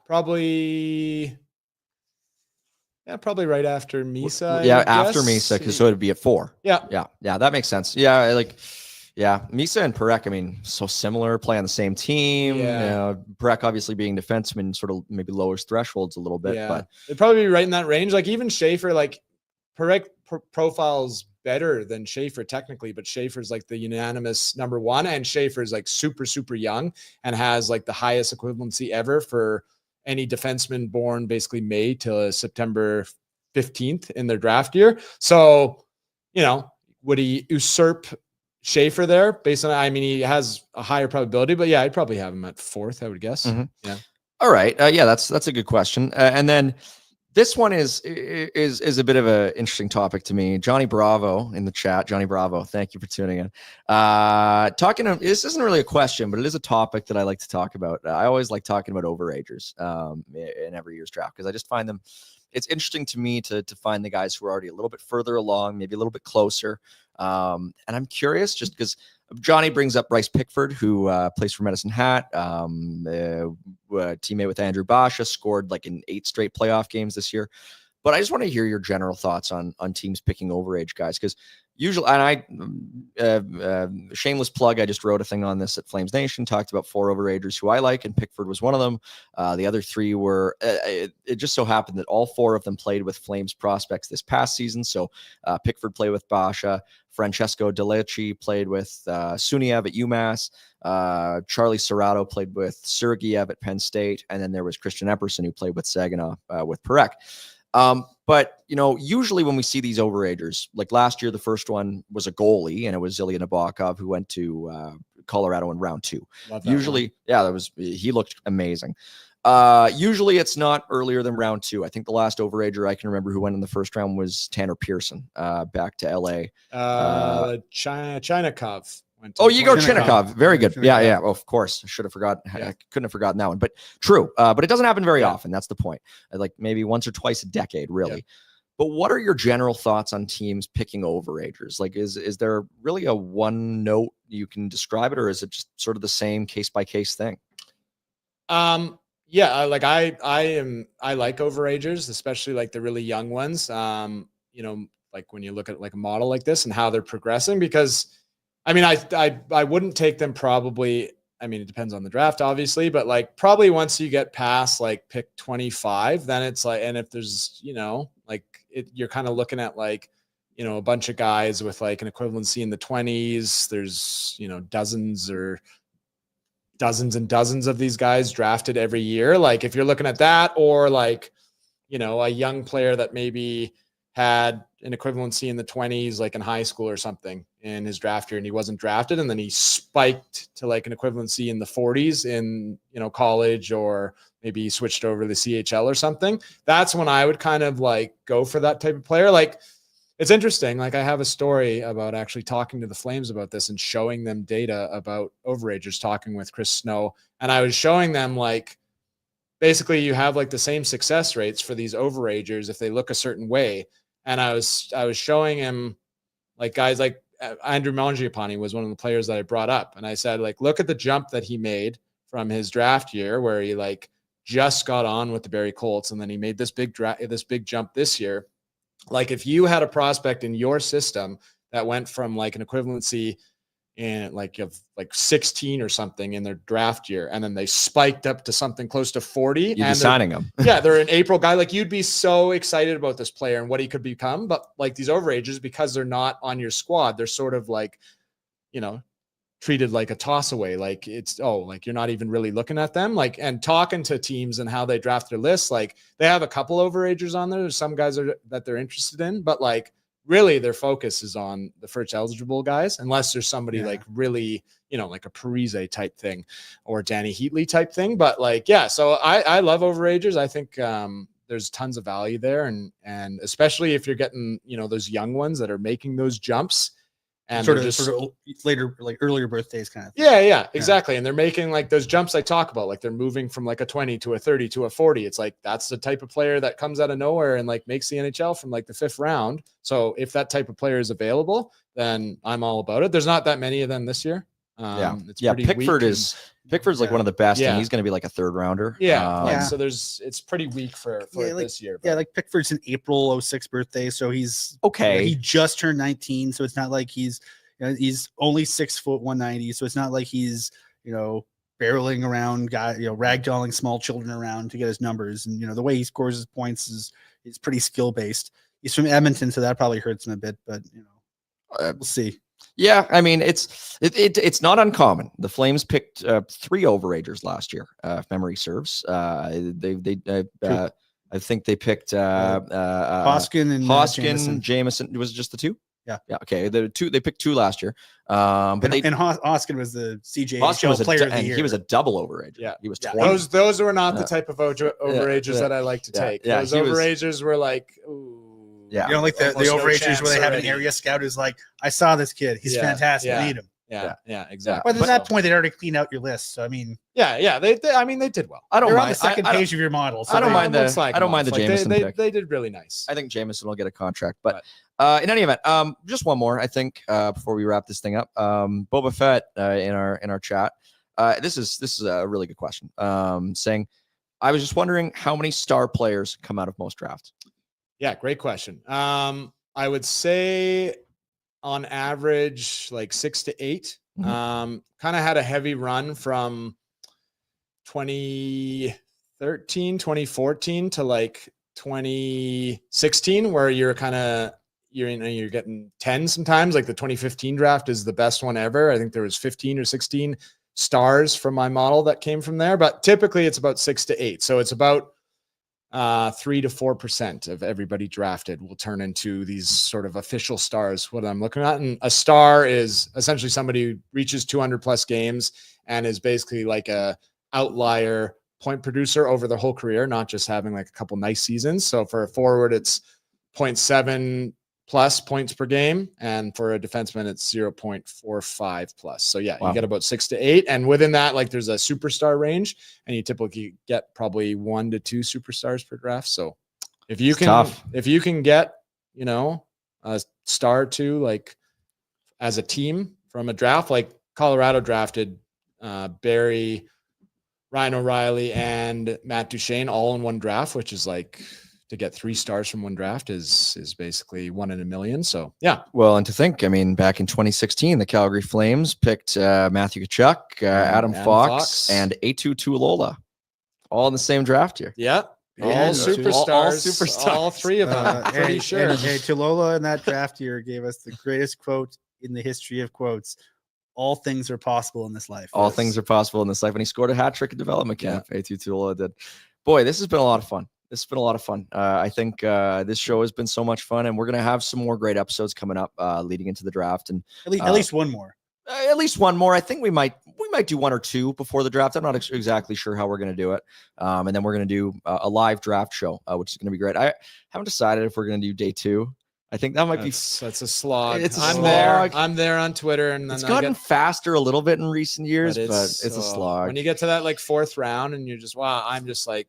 Speaker 3: Probably right after Misa.
Speaker 1: Yeah, after Misa, because so it'd be at 4.
Speaker 3: Yeah.
Speaker 1: That makes sense. Yeah, like Yeah, Misa and Perek, I mean, so similar, play on the same team.
Speaker 3: Yeah.
Speaker 1: Perek obviously being defenseman sort of maybe lowers thresholds a little bit, but
Speaker 3: it'd probably be right in that range. Like even Schaefer, like Perek profile's better than Schaefer technically, but Schaefer's like the unanimous number one, and Schaefer's like super, super young and has like the highest equivalency ever for any defenseman born basically May to September 15th in their draft year. So, would he usurp Schaefer there based on, I mean, he has a higher probability, but yeah, I'd probably have him at 4th, I would guess.
Speaker 1: Mm-hmm.
Speaker 3: Yeah.
Speaker 1: All right. Yeah, that's a good question. And then this one is a bit of an interesting topic to me. Johnny Bravo in the chat. Johnny Bravo, thank you for tuning in. This isn't really a question, but it is a topic that I like to talk about. I always like talking about overagers in every year's draft because I just find them. It's interesting to me to find the guys who are already a little bit further along, maybe a little bit closer. And I'm curious just because Johnny brings up Bryce Pickford, who plays for Medicine Hat, teammate with Andrew Basha, scored like in 8 straight playoff games this year. But I just want to hear your general thoughts on teams picking overage guys, because usually, and shameless plug, I just wrote a thing on this at Flames Nation, talked about 4 overagers who I like, and Pickford was one of them. The other 3 were, it just so happened that all 4 of them played with Flames prospects this past season. So Pickford played with Basha, Francesco Delici played with Suniev at UMass, Charlie Serrato played with Sergeyev at Penn State, and then there was Christian Epperson who played with Saginaw with Perek. But, usually when we see these overagers, like last year, the first one was a goalie, and it was Ilya Nabokov, who went to Colorado in round 2. Usually, he looked amazing. Usually it's not earlier than round 2. I think the last overager I can remember who went in the first round was Tanner Pearson, back to LA.
Speaker 3: Chinakov.
Speaker 1: Igor Chinakov. Very good. Yeah. Oh, of course. I should have forgotten.
Speaker 3: Yeah.
Speaker 1: I couldn't have forgotten that one, but true. But it doesn't happen very often. That's the point. Like maybe once or twice a decade, really. Yeah. But what are your general thoughts on teams picking overagers? Like, is there really a one note you can describe it, or is it just sort of the same case by case thing?
Speaker 3: Yeah, I like overagers, especially like the really young ones. Like when you look at like a model like this and how they're progressing, because I mean, I wouldn't take them probably. I mean, it depends on the draft, obviously, but like probably once you get past like pick 25, then it's like, and if there's, you're kind of looking at like, a bunch of guys with like an equivalency in the 20s. There's, dozens and dozens of these guys drafted every year. Like if you're looking at that, or like, a young player that maybe had an equivalency in the 20s, like in high school or something in his draft year, and he wasn't drafted, and then he spiked to like an equivalency in the 40s in, college, or maybe he switched over to the CHL or something. That's when I would kind of like go for that type of player. Like it's interesting. Like I have a story about actually talking to the Flames about this and showing them data about overagers, talking with Chris Snow. And I was showing them like, basically you have like the same success rates for these overagers if they look a certain way. And I was showing him like guys like Andrew Mangiapane was one of the players that I brought up. And I said, like, look at the jump that he made from his draft year, where he like just got on with the Barrie Colts. And then he made this big jump this year. Like if you had a prospect in your system that went from like an equivalency in like 16 or something in their draft year, and then they spiked up to something close to 40,
Speaker 1: you'd be signing them.
Speaker 3: Yeah, they're an April guy. Like you'd be so excited about this player and what he could become. But like these overagers, because they're not on your squad, they're sort of like, treated like a toss away. Like it's, like you're not even really looking at them. Like, and talking to teams and how they draft their lists, like they have a couple overagers on there. There's some guys that they're interested in, but like really their focus is on the first eligible guys, unless there's somebody like really, like a Parise type thing or Danny Heatley type thing. But like, yeah, so I love overagers. I think there's tons of value there. And especially if you're getting, those young ones that are making those jumps, and
Speaker 2: sort of later, like earlier birthdays kind of thing.
Speaker 3: Yeah, exactly. Yeah. And they're making like those jumps I talk about, like they're moving from like a 20 to a 30 to a 40. It's like, that's the type of player that comes out of nowhere and like makes the NHL from like the 5th round. So if that type of player is available, then I'm all about it. There's not that many of them this year.
Speaker 1: Pickford's like one of the best, and he's going to be like a 3rd rounder.
Speaker 3: So it's pretty weak for this year.
Speaker 2: But. Yeah, like Pickford's an April 06 birthday, so he's
Speaker 1: okay.
Speaker 2: He just turned 19, so it's not like he's he's only 6 foot 190, so it's not like he's barreling around, ragdolling small children around to get his numbers. And the way he scores his points is pretty skill based. He's from Edmonton, so that probably hurts him a bit, but we'll see.
Speaker 1: Yeah, I mean it's not uncommon. The Flames picked 3 Overagers last year, if memory serves. I think they picked
Speaker 2: Hoskin and
Speaker 1: Jameson. Was it just the 2?
Speaker 2: Yeah.
Speaker 1: Okay. They picked 2 last year. But
Speaker 2: Hoskin was the CJHL player of the year.
Speaker 1: He was a double overager.
Speaker 3: Yeah.
Speaker 1: He was 20.
Speaker 3: Those were not the type of overagers that I like to take.
Speaker 1: Yeah,
Speaker 3: those overagers were like, ooh.
Speaker 1: Yeah.
Speaker 2: Like the overagers where they have an area scout who's like, I saw this kid. He's fantastic. Lead him.
Speaker 3: Yeah, exactly.
Speaker 2: But at that point, they'd already cleaned out your list. So I mean,
Speaker 3: they did well.
Speaker 1: I don't
Speaker 2: They're
Speaker 1: mind
Speaker 2: on the second page of your model. So
Speaker 1: I don't mind the Jameson pick.
Speaker 3: They did really nice.
Speaker 1: I think Jameson will get a contract, but in any event, just one more, I think, before we wrap this thing up. Boba Fett in our chat. This is a really good question. Saying, I was just wondering how many star players come out of most drafts.
Speaker 3: Yeah, great question. I would say on average, like 6 to 8.
Speaker 1: Mm-hmm.
Speaker 3: Kind of had a heavy run from 2013, 2014 to like 2016, where you're getting 10 sometimes. Like the 2015 draft is the best one ever. I think there was 15 or 16 stars from my model that came from there, but typically it's about 6 to 8. So it's about 3 to 4% of everybody drafted will turn into these sort of official stars, what I'm looking at. And a star is essentially somebody who reaches 200 plus games and is basically like a outlier point producer over their whole career, not just having like a couple nice seasons. So for a forward, it's 0.7 plus points per game. And for a defenseman, it's 0.45 plus. So yeah, wow. You get about 6 to 8. And within that, like there's a superstar range, and you typically get probably 1 to 2 superstars per draft. So if you can get, a star or 2, like as a team from a draft, like Colorado drafted Barry, Ryan O'Reilly, and Matt Duchene all in one draft, which is like, to get 3 stars from one draft is basically 1 in a million. So yeah.
Speaker 1: Well, and to think, I mean, back in 2016, the Calgary Flames picked Matthew Tkachuk, Adam Fox, and Eetu Tuulola, all in the same draft year.
Speaker 3: Yeah. All superstars. All 3 of them. Pretty sure.
Speaker 2: And Tuulola in that draft year gave us the greatest quote in the history of quotes. All things are possible in this life.
Speaker 1: All things are possible in this life. And he scored a hat trick in development camp. Eetu Tuulola did. Boy, this has been a lot of fun. I think this show has been so much fun, and we're going to have some more great episodes coming up leading into the draft. And
Speaker 2: at least one more.
Speaker 1: At least one more. I think we might do 1 or 2 before the draft. I'm not exactly sure how we're going to do it. And then we're going to do a live draft show, which is going to be great. I haven't decided if we're going to do day 2. I think that might
Speaker 3: that's a slog.
Speaker 1: It's a slog.
Speaker 3: I'm there on Twitter, and then
Speaker 1: it's gotten faster a little bit in recent years, but it's a slog.
Speaker 3: When you get to that like 4th round, and you're just I'm just like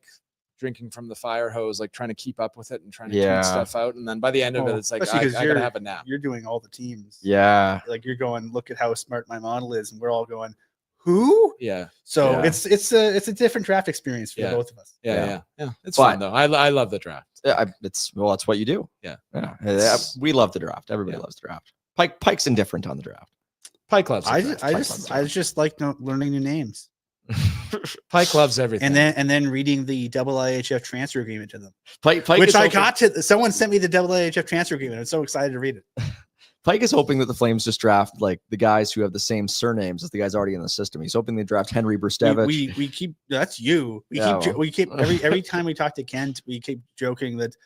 Speaker 3: drinking from the fire hose, like trying to keep up with it and trying to tweet stuff out. And then by the end of it, it's like, I gotta have a nap.
Speaker 2: You're doing all the teams.
Speaker 1: Yeah.
Speaker 2: Like you're going, look at how smart my model is. And we're all going, who?
Speaker 3: Yeah.
Speaker 2: So it's a different draft experience for both of us.
Speaker 3: Yeah. It's fun though. I love the draft.
Speaker 1: That's what you do.
Speaker 3: Yeah.
Speaker 1: We love the draft. Everybody loves the draft. Pike's indifferent on the draft.
Speaker 3: Pike loves
Speaker 2: I just like learning new names.
Speaker 3: Pike loves everything,
Speaker 2: and then reading the IHF transfer agreement to them.
Speaker 1: Pike
Speaker 2: someone sent me the IHF transfer agreement. I'm so excited to read it.
Speaker 1: Pike is hoping that the Flames just draft like the guys who have the same surnames as the guys already in the system. He's hoping they draft Henry Brustevich.
Speaker 2: We keep that's you. We keep every time we talk to Kent, we keep joking that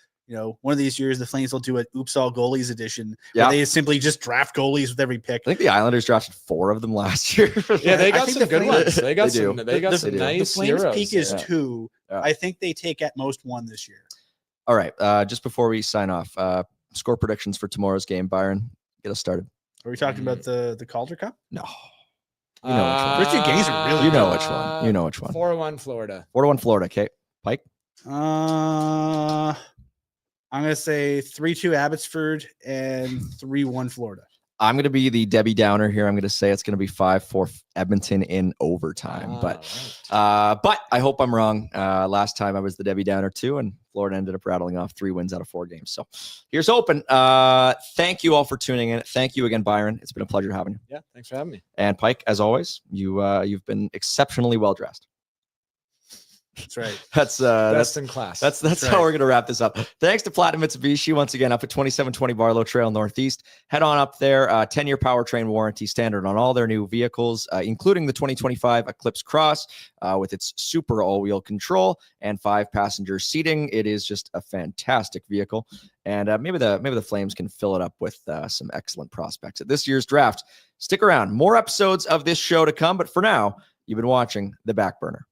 Speaker 2: one of these years the Flames will do an Oops All Goalies edition. Where they simply just draft goalies with every pick.
Speaker 1: I think the Islanders drafted 4 of them last year.
Speaker 3: Yeah, they got some good ones. They got some nice.
Speaker 2: The Flames
Speaker 3: Euros.
Speaker 2: peak is 2. Yeah. I think they take at most 1 this year.
Speaker 1: All right. Just before we sign off, score predictions for tomorrow's game. Byron, get us started.
Speaker 2: Are we talking about the Calder Cup?
Speaker 1: No.
Speaker 2: You know which one. First 2 games are really.
Speaker 1: You know which one. You know which one.
Speaker 3: 4-1 Florida.
Speaker 1: 4-1 Florida. Okay, Pike.
Speaker 2: I'm going to say 3-2 Abbotsford and 3-1 Florida.
Speaker 1: I'm going to be the Debbie Downer here. I'm going to say it's going to be 5-4 Edmonton in overtime. But I hope I'm wrong. Last time I was the Debbie Downer too, and Florida ended up rattling off 3 wins out of 4 games. So here's hoping. Thank you all for tuning in. Thank you again, Byron. It's been a pleasure having you.
Speaker 3: Yeah, thanks for having me.
Speaker 1: And Pike, as always, you've been exceptionally well dressed.
Speaker 2: That's right.
Speaker 1: That's
Speaker 3: Best in class.
Speaker 1: That's
Speaker 2: right.
Speaker 1: how we're gonna wrap this up. Thanks to Platinum Mitsubishi once again, up at 2720 Barlow Trail Northeast. Head on up there. 10-year powertrain warranty standard on all their new vehicles, including the 2025 Eclipse Cross with its super all-wheel control and 5-passenger seating. It is just a fantastic vehicle, and maybe the Flames can fill it up with some excellent prospects at this year's draft. Stick around. More episodes of this show to come, but for now, you've been watching The Back Burner.